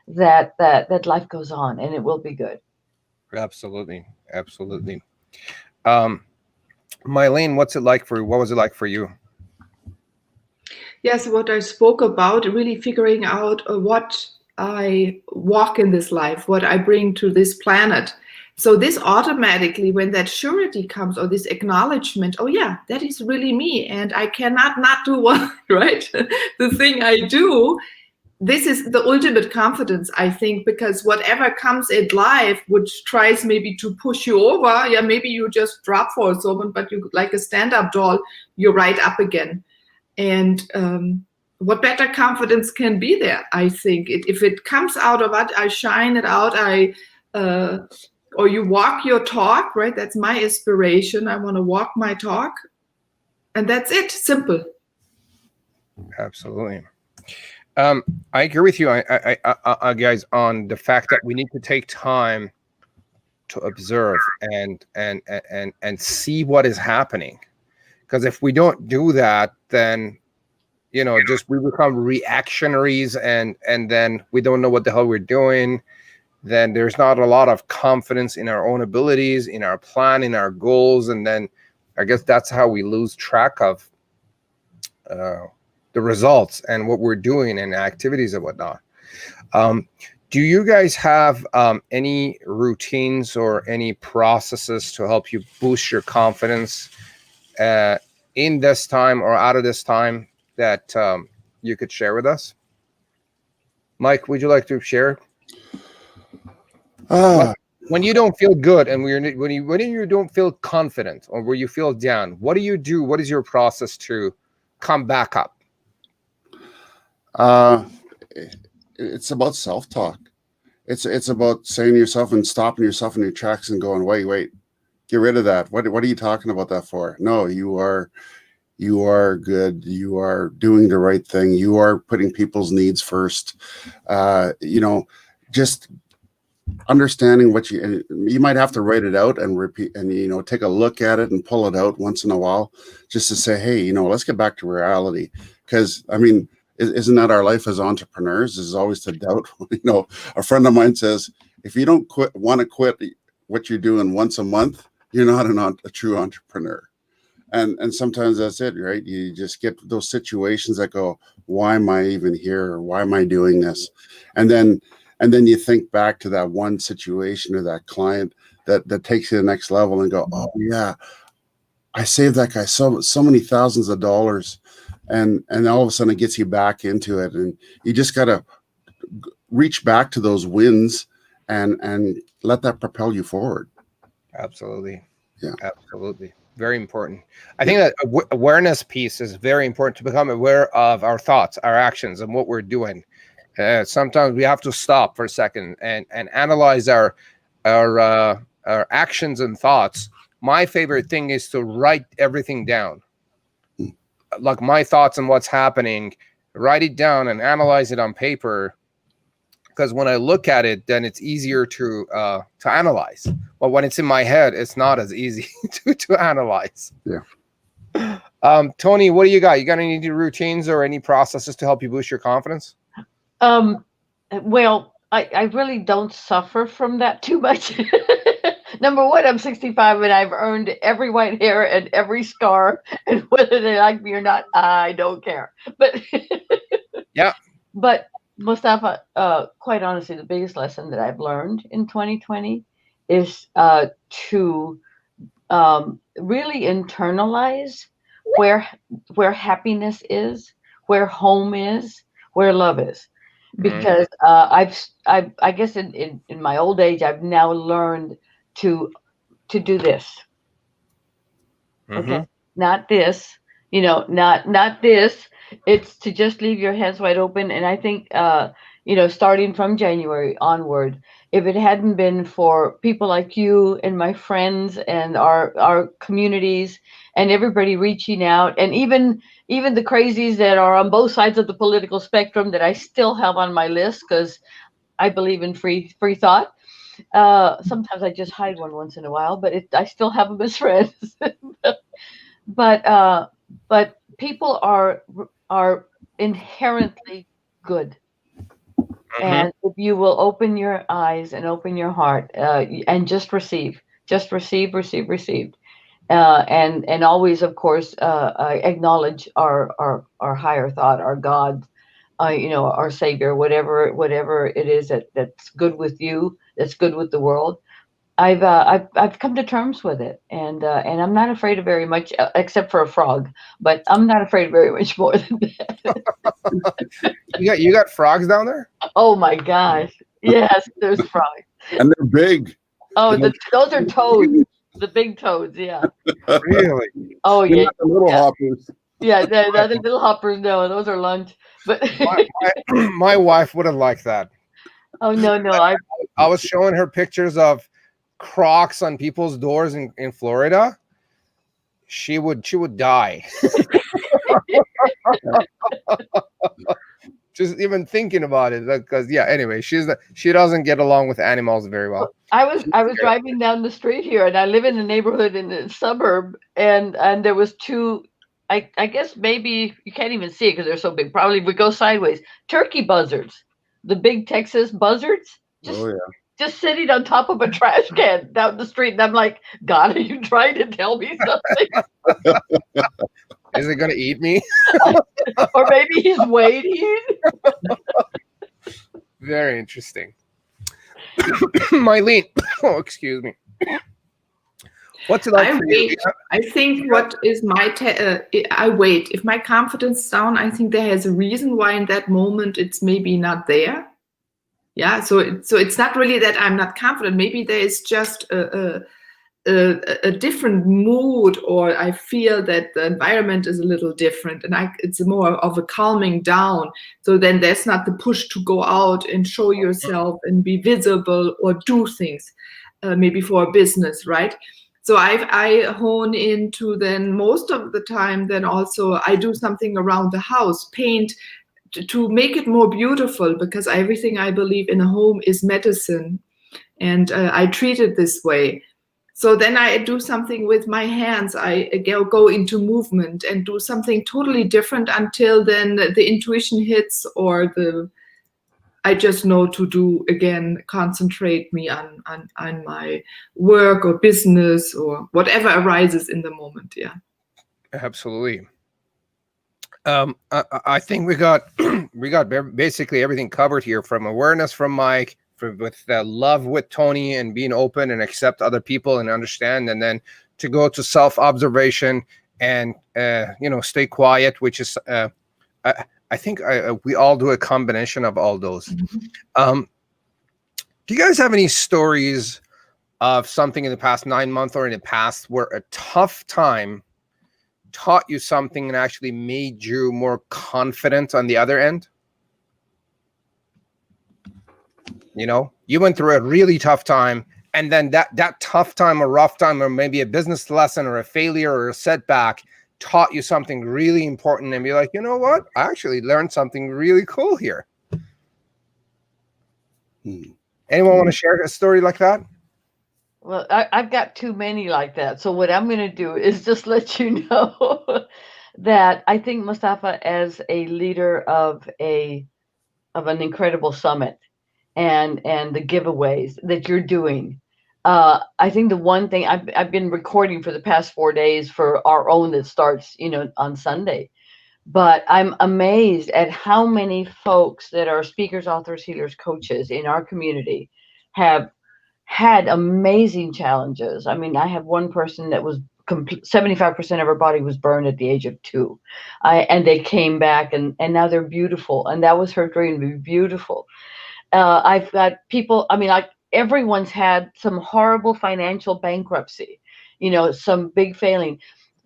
I: that life goes on and it will be good.
A: Absolutely. Mylene, what was it like for you?
G: Yes, what I spoke about, really figuring out what I walk in this life, what I bring to this planet. So this automatically, when that surety comes, or this acknowledgement, oh yeah, that is really me, and I cannot not do what, right? The thing I do, this is the ultimate confidence, I think, because whatever comes in life, which tries maybe to push you over, maybe you just drop for a moment, but you, like a stand-up doll, you're right up again. And what better confidence can be there? I think if it comes out of it, I shine it out. Or you walk your talk, right? That's my inspiration. I want to walk my talk, and that's it. Simple.
A: Absolutely. I agree with you, guys, on the fact that we need to take time to observe and see what is happening. Because if we don't do that, then we become reactionaries, and then we don't know what the hell we're doing. Then there's not a lot of confidence in our own abilities, in our plan, in our goals, and then I guess that's how we lose track of the results and what we're doing and activities and whatnot. Do you guys have any routines or any processes to help you boost your confidence in this time or out of this time that you could share with us? Mike, would you like to share? When you don't feel good and when you don't feel confident or where you feel down, what do you do? What is your process to come back up?
H: It's about self-talk. It's about saying to yourself and stopping yourself in your tracks and going, wait, get rid of that. What are you talking about that for? No, you are good. You are doing the right thing. You are putting people's needs first. Just understanding what you might have to write it out and repeat and take a look at it and pull it out once in a while just to say, hey, let's get back to reality. Because isn't that our life as entrepreneurs, is always to doubt? A friend of mine says, if you don't want to quit what you're doing once a month, you're not a true entrepreneur. And sometimes that's it, right? You just get those situations that go, why am I even here? Or why am I doing this? And then you think back to that one situation or that client that takes you to the next level and go, oh yeah, I saved that guy so many thousands of dollars. And all of a sudden it gets you back into it. And you just got to reach back to those wins and let that propel you forward.
A: Absolutely.
H: Yeah.
A: Absolutely. Very important. I think that awareness piece is very important, to become aware of our thoughts, our actions, and what we're doing. Sometimes we have to stop for a second and analyze our actions and thoughts. My favorite thing is to write everything down, like my thoughts and what's happening. Write it down and analyze it on paper, because when I look at it, then it's easier to analyze. But when it's in my head, it's not as easy to analyze.
H: Yeah.
A: Tony, what do you got? You got any routines or any processes to help you boost your confidence?
I: Well, I really don't suffer from that too much. Number one, I'm 65 and I've earned every white hair and every scar, and whether they like me or not, I don't care. But
A: yeah.
I: But Mostafa, quite honestly, the biggest lesson that I've learned in 2020 is to really internalize where happiness is, where home is, where love is. Because I guess in my old age, I've now learned to do this. Okay, not this. Not this. It's to just leave your hands wide open. And I think starting from January onward, if it hadn't been for people like you and my friends and our communities and everybody reaching out, and even the crazies that are on both sides of the political spectrum that I still have on my list, because I believe in free thought. Sometimes I just hide one once in a while, but I still have them as friends. But people are inherently good. And if you will open your eyes and open your heart and just receive, and always, of course, acknowledge our higher thought, our God, our Savior, whatever it is that's good with you, that's good with the world. I've come to terms with it, and I'm not afraid of very much, except for a frog. But I'm not afraid of very much more than that.
A: You got frogs down there?
I: Oh my gosh! Yes, there's frogs,
H: and they're big.
I: Oh, those are toads, the big toads. Yeah.
A: Really?
I: Oh yeah.
H: Not the little hoppers.
I: Yeah, the little hoppers. No, those are lunch. But
A: my wife would have liked that.
I: Oh no!
A: I was showing her pictures of Crocs on people's doors in Florida. She would die. Just even thinking about it, because anyway, she doesn't get along with animals very well.
I: I was driving down the street here, and I live in a neighborhood in the suburb, and there was two. I guess maybe you can't even see it because they're so big. Probably would go sideways. Turkey buzzards, the big Texas buzzards. Just sitting on top of a trash can down the street. And I'm like, God, are you trying to tell me something?
A: Is it going to eat me?
I: Or maybe he's waiting.
A: Very interesting. Mylene, excuse me. What's it like
G: I
A: for you?
G: wait. I think what is my I wait. If my confidence is down, I think there is a reason why in that moment it's maybe not there. Yeah. So it's not really that I'm not confident. Maybe there is just a different mood, or I feel that the environment is a little different, and it's more of a calming down. So then there's not the push to go out and show yourself and be visible or do things, maybe for a business, right? So I hone into then most of the time. Then also I do something around the house, paint to make it more beautiful, because everything I believe in a home is medicine, and I treat it this way. So then I do something with my hands. I go into movement and do something totally different until then the intuition hits, or I just know to do again, concentrate me on my work or business or whatever arises in the moment. Yeah.
A: Absolutely. I think we got basically everything covered here, from awareness from Mike, with love with Tony, and being open and accept other people and understand, and then to go to self-observation and stay quiet, which is I think we all do a combination of all those.
G: Mm-hmm.
A: Do you guys have any stories of something in the past 9 months or in the past where a tough time taught you something and actually made you more confident on the other end? You went through a really tough time, and then that tough time or rough time, or maybe a business lesson or a failure or a setback, taught you something really important, and be like, you know what? I actually learned something really cool here. Anyone want to share a story like that?
I: Well, I've got too many like that. So what I'm going to do is just let you know that I think, Mostafa, as a leader of an incredible summit and the giveaways that you're doing, I think the one thing I've been recording for the past 4 days for our own that starts, on Sunday. But I'm amazed at how many folks that are speakers, authors, healers, coaches in our community have had amazing challenges. I mean, I have one person that was 75% of her body was burned at the age of 2. And they came back, and now they're beautiful. And that was her dream, to be beautiful. I've got people, like everyone's had some horrible financial bankruptcy, some big failing.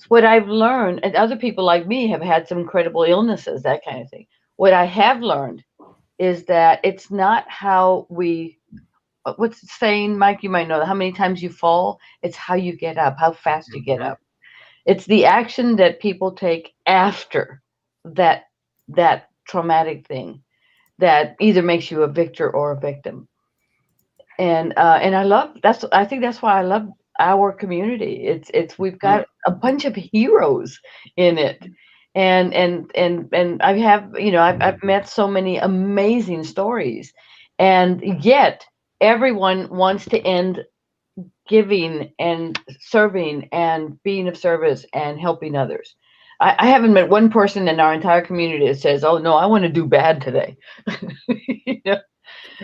I: What I've learned, and other people like me have had some incredible illnesses, that kind of thing. What I have learned is that it's not how what's the saying, Mike? You might know, how many times you fall. It's how you get up, how fast you get up. It's the action that people take after that traumatic thing that either makes you a victor or a victim. And I think that's why I love our community. It's we've got a bunch of heroes in it. And I have, I've met so many amazing stories, and yet everyone wants to end giving and serving and being of service and helping others. I haven't met one person in our entire community that says, "Oh no, I want to do bad today."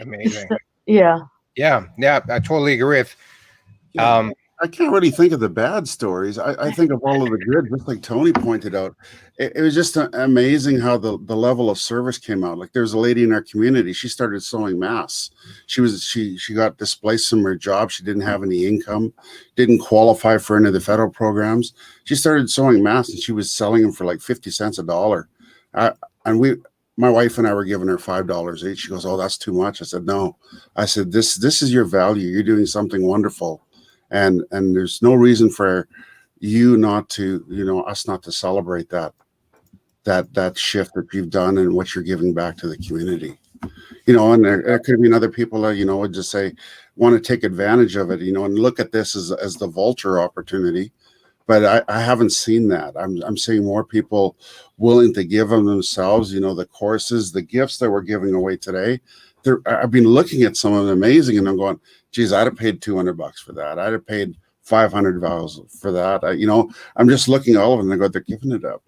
A: Amazing.
I: Yeah.
A: Yeah, I totally agree with.
H: I can't really think of the bad stories. I think of all of the good, just like Tony pointed out. It was just amazing how the level of service came out. Like, there's a lady in our community. She started sewing masks. She got displaced from her job. She didn't have any income, didn't qualify for any of the federal programs. She started sewing masks, and she was selling them for like 50 cents a dollar. My wife and I were giving her $5 each. She goes, "Oh, that's too much." I said, "No." I said, "This is your value. You're doing something wonderful. And there's no reason for you not to, us not to celebrate that shift that you've done and what you're giving back to the community." And there could have been other people that, would just say, want to take advantage of it, and look at this as the vulture opportunity. But I haven't seen that. I'm seeing more people willing to give of themselves, the courses, the gifts that we're giving away today. I've been looking at some of them amazing, and I'm going, geez, I'd have paid $200 for that. I'd have paid $500 for that. I'm just looking at all of them, and they're giving it up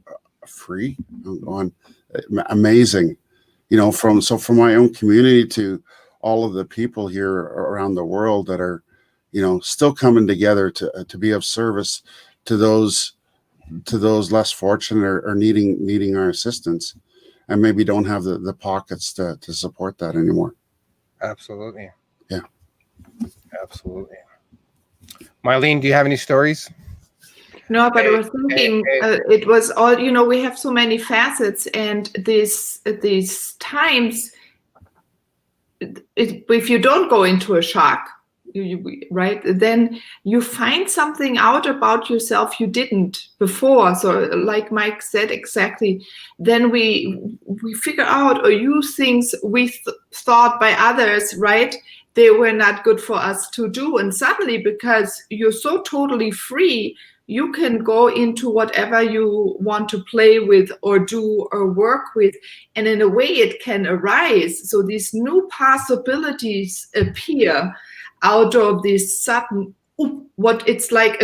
H: free. I'm going, amazing. From my own community to all of the people here around the world that are, still coming together to be of service to those less fortunate or needing our assistance, and maybe don't have the pockets to support that anymore.
A: Absolutely.
H: Yeah.
A: Absolutely. Marlene, do you have any stories?
G: No, but I was thinking it was all, we have so many facets, and these times, if you don't go into a shock, right, then you find something out about yourself you didn't before. So like Mike said, exactly, then we figure out or use things we thought by others, right, they were not good for us to do. And suddenly, because you're so totally free, you can go into whatever you want to play with or do or work with. And in a way, it can arise. So these new possibilities appear out of this sudden, what it's like,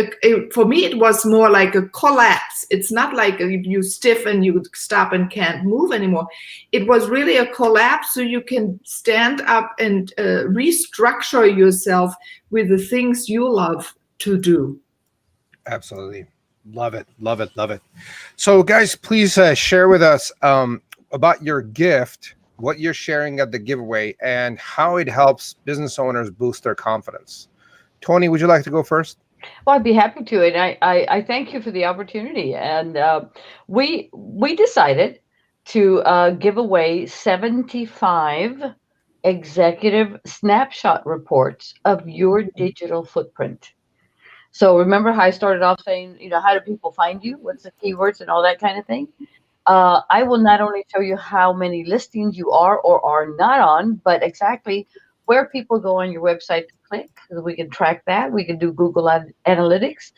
G: for me, it was more like a collapse. It's not like you stiff and you stop and can't move anymore. It was really a collapse, so you can stand up and restructure yourself with the things you love to do.
A: Absolutely. Love it. Love it. Love it. So guys, please share with us about your gift, what you're sharing at the giveaway, and how it helps business owners boost their confidence. Tony, would you like to go first?
I: Well, I'd be happy to, and I thank you for the opportunity. And we decided to give away 75 executive snapshot reports of your digital footprint. So remember how I started off saying, how do people find you? What's the keywords and all that kind of thing? I will not only show you how many listings you are or are not on, but exactly where people go on your website to click, so we can track that. We can do Google Analytics,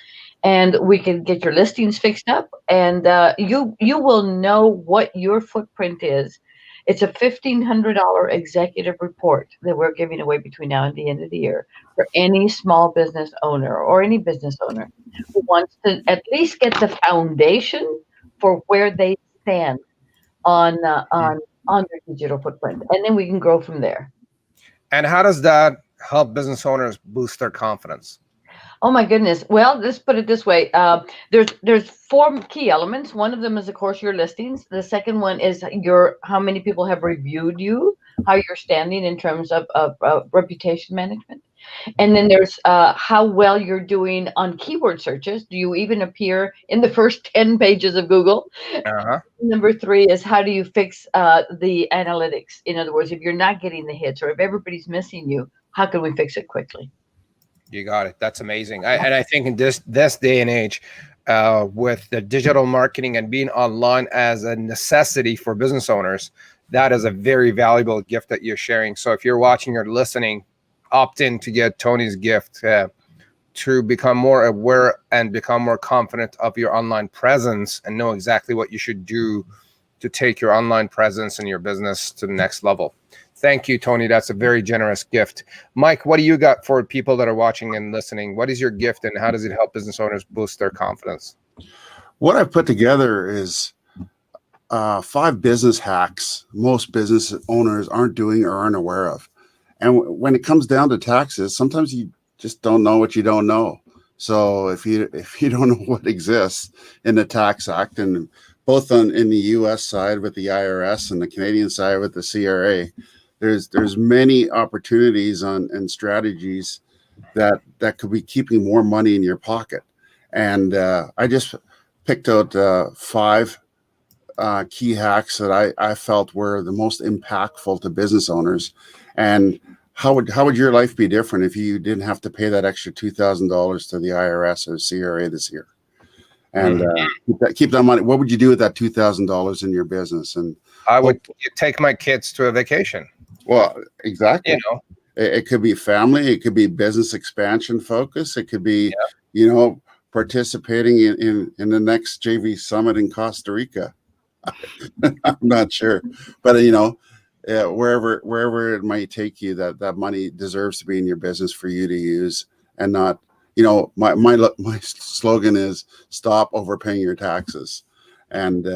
I: and we can get your listings fixed up. And you will know what your footprint is. It's a $1,500 executive report that we're giving away between now and the end of the year for any small business owner or any business owner who wants to at least get the foundation for where they stand on their digital footprint, and then we can grow from there.
A: And how does that help business owners boost their confidence?
I: Oh my goodness. Well, let's put it this way. There's 4 key elements. One of them is, of course, your listings. The second one is how many people have reviewed you, how you're standing in terms of reputation management. And then there's how well you're doing on keyword searches. Do you even appear in the first 10 pages of Google?
A: Uh-huh.
I: Number 3 is how do you fix the analytics? In other words, if you're not getting the hits or if everybody's missing you, how can we fix it quickly?
A: You got it. That's amazing. And I think in this day and age, with the digital marketing and being online as a necessity for business owners, that is a very valuable gift that you're sharing. So if you're watching or listening, opt in to get Tony's gift to become more aware and become more confident of your online presence and know exactly what you should do to take your online presence and your business to the next level. Thank you, Tony. That's a very generous gift. Mike, what do you got for people that are watching and listening? What is your gift, and how does it help business owners boost their confidence?
H: What I've put together is 5 business hacks most business owners aren't doing or aren't aware of. And when it comes down to taxes, sometimes you just don't know what you don't know. So if you don't know what exists in the Tax Act, and both in the U.S. side with the IRS and the Canadian side with the CRA, there's many opportunities and strategies that could be keeping more money in your pocket. And I just picked out 5 key hacks that I felt were the most impactful to business owners. And how would your life be different if you didn't have to pay that extra $2,000 to the IRS or CRA this year? And keep that money. What would you do with that $2,000 in your business? And
A: I would take my kids to a vacation.
H: Well, exactly. It could be family. It could be business expansion focus. It could be, participating in the next JV summit in Costa Rica. I'm not sure, but wherever it might take you, that money deserves to be in your business for you to use, and not, my slogan is stop overpaying your taxes. And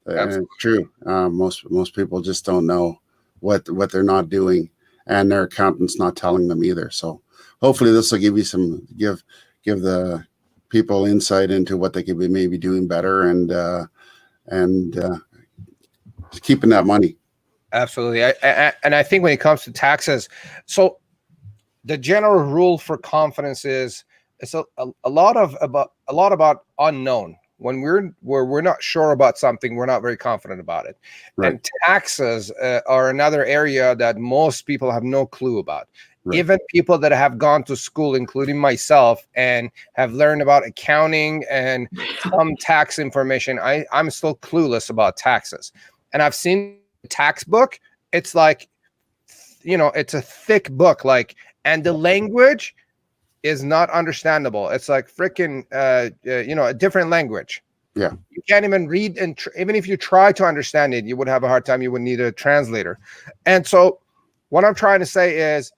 H: it's true. Most people just don't know what they're not doing, and their accountant's not telling them either. So hopefully this will give you give the people insight into what they could be maybe doing better and keeping that money.
A: Absolutely. And I think when it comes to taxes, so the general rule for confidence is it's a lot about unknown. When we're not sure about something, we're not very confident about it.
H: Right.
A: And taxes are another area that most people have no clue about.
H: Right.
A: Even people that have gone to school, including myself, and have learned about accounting and some tax information, I'm still clueless about taxes. And I've seen the tax book. It's like, it's a thick book, and the language is not understandable. It's like freaking, a different language.
H: Yeah.
A: You can't even read, and even if you try to understand it, you would have a hard time. You would need a translator. And so what I'm trying to say is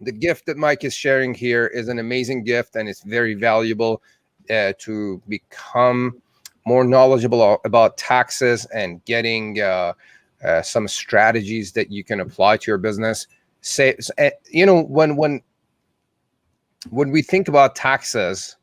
A: the gift that Mike is sharing here is an amazing gift, and it's very valuable to become more knowledgeable about taxes and getting some strategies that you can apply to your business. When we think about taxes,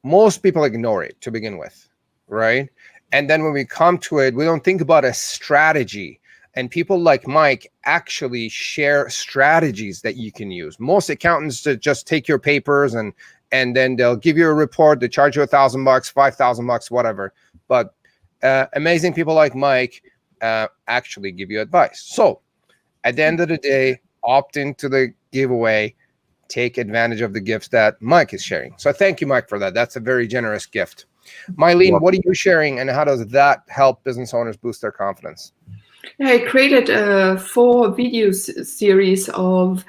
A: most people ignore it to begin with, right? And then when we come to it, we don't think about a strategy. And people like Mike actually share strategies that you can use. Most accountants just take your papers and then they'll give you a report. They charge you $1,000, $5,000, whatever. But amazing people like Mike actually give you advice. So at the end of the day, opt into the giveaway. Take advantage of the gifts that Mike is sharing. So thank you, Mike, for that. That's a very generous gift. Mylene, what are you sharing, and how does that help business owners boost their confidence?
G: I created a 4 video series of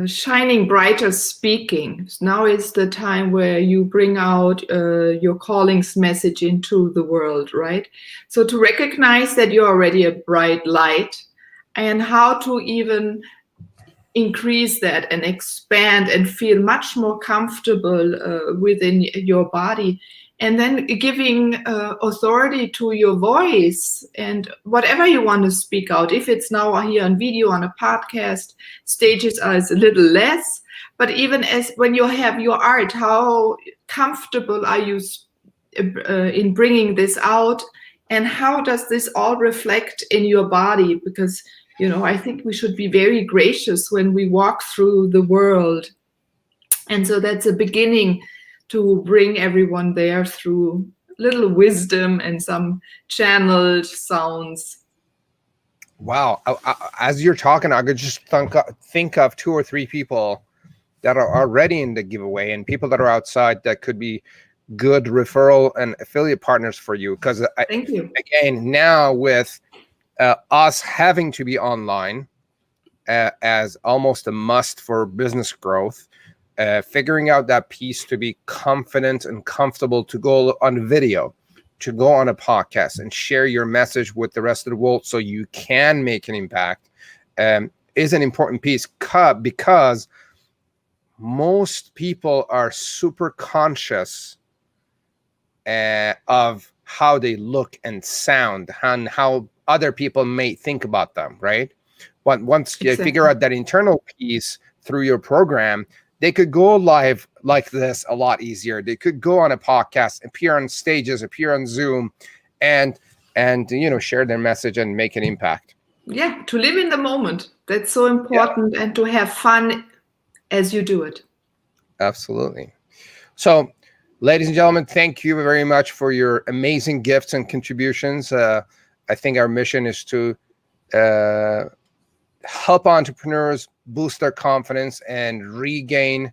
G: shining brighter speaking. Now is the time where you bring out your calling's message into the world, right? So to recognize that you're already a bright light, and how to even increase that and expand and feel much more comfortable within your body, and then giving authority to your voice and whatever you want to speak out. If it's now here on video, on a podcast, stages are a little less, but even as when you have your art, how comfortable are you in bringing this out, and how does this all reflect in your body? Because I think we should be very gracious when we walk through the world. And so that's a beginning to bring everyone there through little wisdom and some channeled sounds.
A: Wow. As you're talking, I could just think of 2 or 3 people that are already in the giveaway, and people that are outside that could be good referral and affiliate partners for you. Because
G: thank you.
A: Again, now with us having to be online as almost a must for business growth, figuring out that piece to be confident and comfortable to go on video, to go on a podcast and share your message with the rest of the world so you can make an impact is an important piece, because most people are super conscious of how they look and sound and how other people may think about them, right? But once you figure out that internal piece through your program, they could go live like this a lot easier. They could go on a podcast, appear on stages, appear on Zoom, and share their message and make an impact.
G: Yeah, to live in the moment. That's so important, and to have fun as you do it.
A: Absolutely. So, ladies and gentlemen, thank you very much for your amazing gifts and contributions. I think our mission is to help entrepreneurs boost their confidence and regain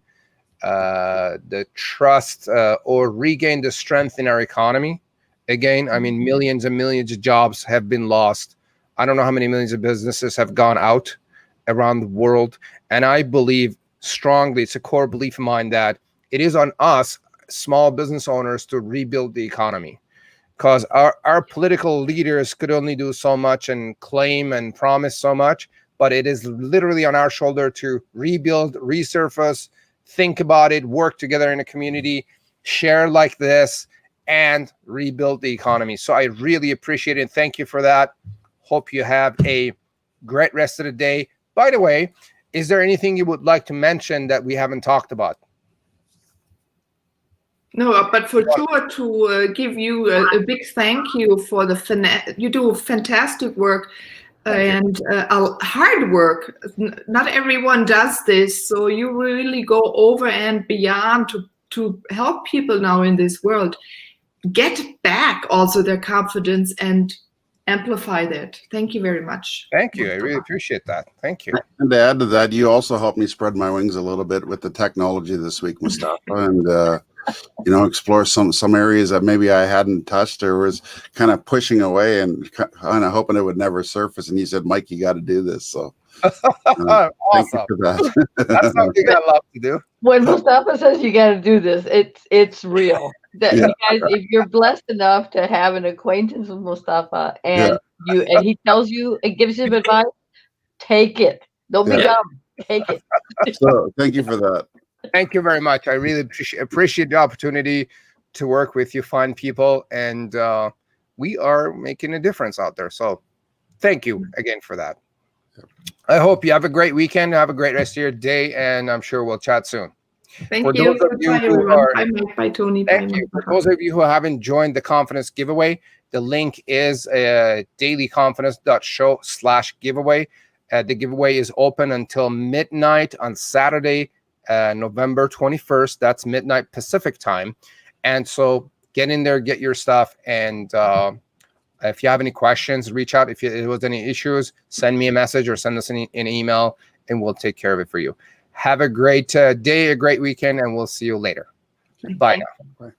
A: the trust or regain the strength in our economy. Again, I mean, millions and millions of jobs have been lost. I don't know how many millions of businesses have gone out around the world. And I believe strongly, it's a core belief of mine, that it is on us, small business owners, to rebuild the economy. Because our political leaders could only do so much and claim and promise so much, but it is literally on our shoulder to rebuild, resurface, think about it, work together in a community, share like this, and rebuild the economy. So I really appreciate it. Thank you for that. Hope you have a great rest of the day. By the way, is there anything you would like to mention that we haven't talked about?
G: No, but for sure to give you a big thank you for you do fantastic work and hard work. Not everyone does this, so you really go over and beyond to help people now in this world get back also their confidence and amplify that. Thank you very much.
A: Thank you. I really appreciate that. Thank you.
H: And to add to that, you also helped me spread my wings a little bit with the technology this week, Mostafa, and explore some areas that maybe I hadn't touched or was kind of pushing away and kind of hoping it would never surface. And you said, Mike, you got to do this. So
A: Awesome.
H: thank you for that.
A: That's something I love to do.
I: When Mostafa says you got to do this, it's real. That
H: Yeah.
I: you guys, if you're blessed enough to have an acquaintance with Mostafa and he tells you and gives you advice, take it. Don't be dumb. Take it.
H: So thank you for that.
A: Thank you very much. I really appreciate the opportunity to work with you fine people, and we are making a difference out there. So thank you again for that. I hope you have a great weekend, have a great rest of your day, and I'm sure we'll chat soon.
G: Thank
A: For
G: you.
A: those of you
G: Bye,
A: who
G: everyone.
A: are-
G: Bye, Mike. Bye, Tony.
A: Thank
G: Bye,
A: you. For
G: Mostafa.
A: those of you who haven't joined the Confidence Giveaway, the link is dailyconfidence.show/giveaway. The giveaway is open until midnight on Saturday, November 21st. That's midnight Pacific time. And so get in there, get your stuff. And if you have any questions, reach out. If there was any issues, send me a message or send us an email, and we'll take care of it for you. Have a great day, a great weekend, and we'll see you later. Bye now.
H: Bye.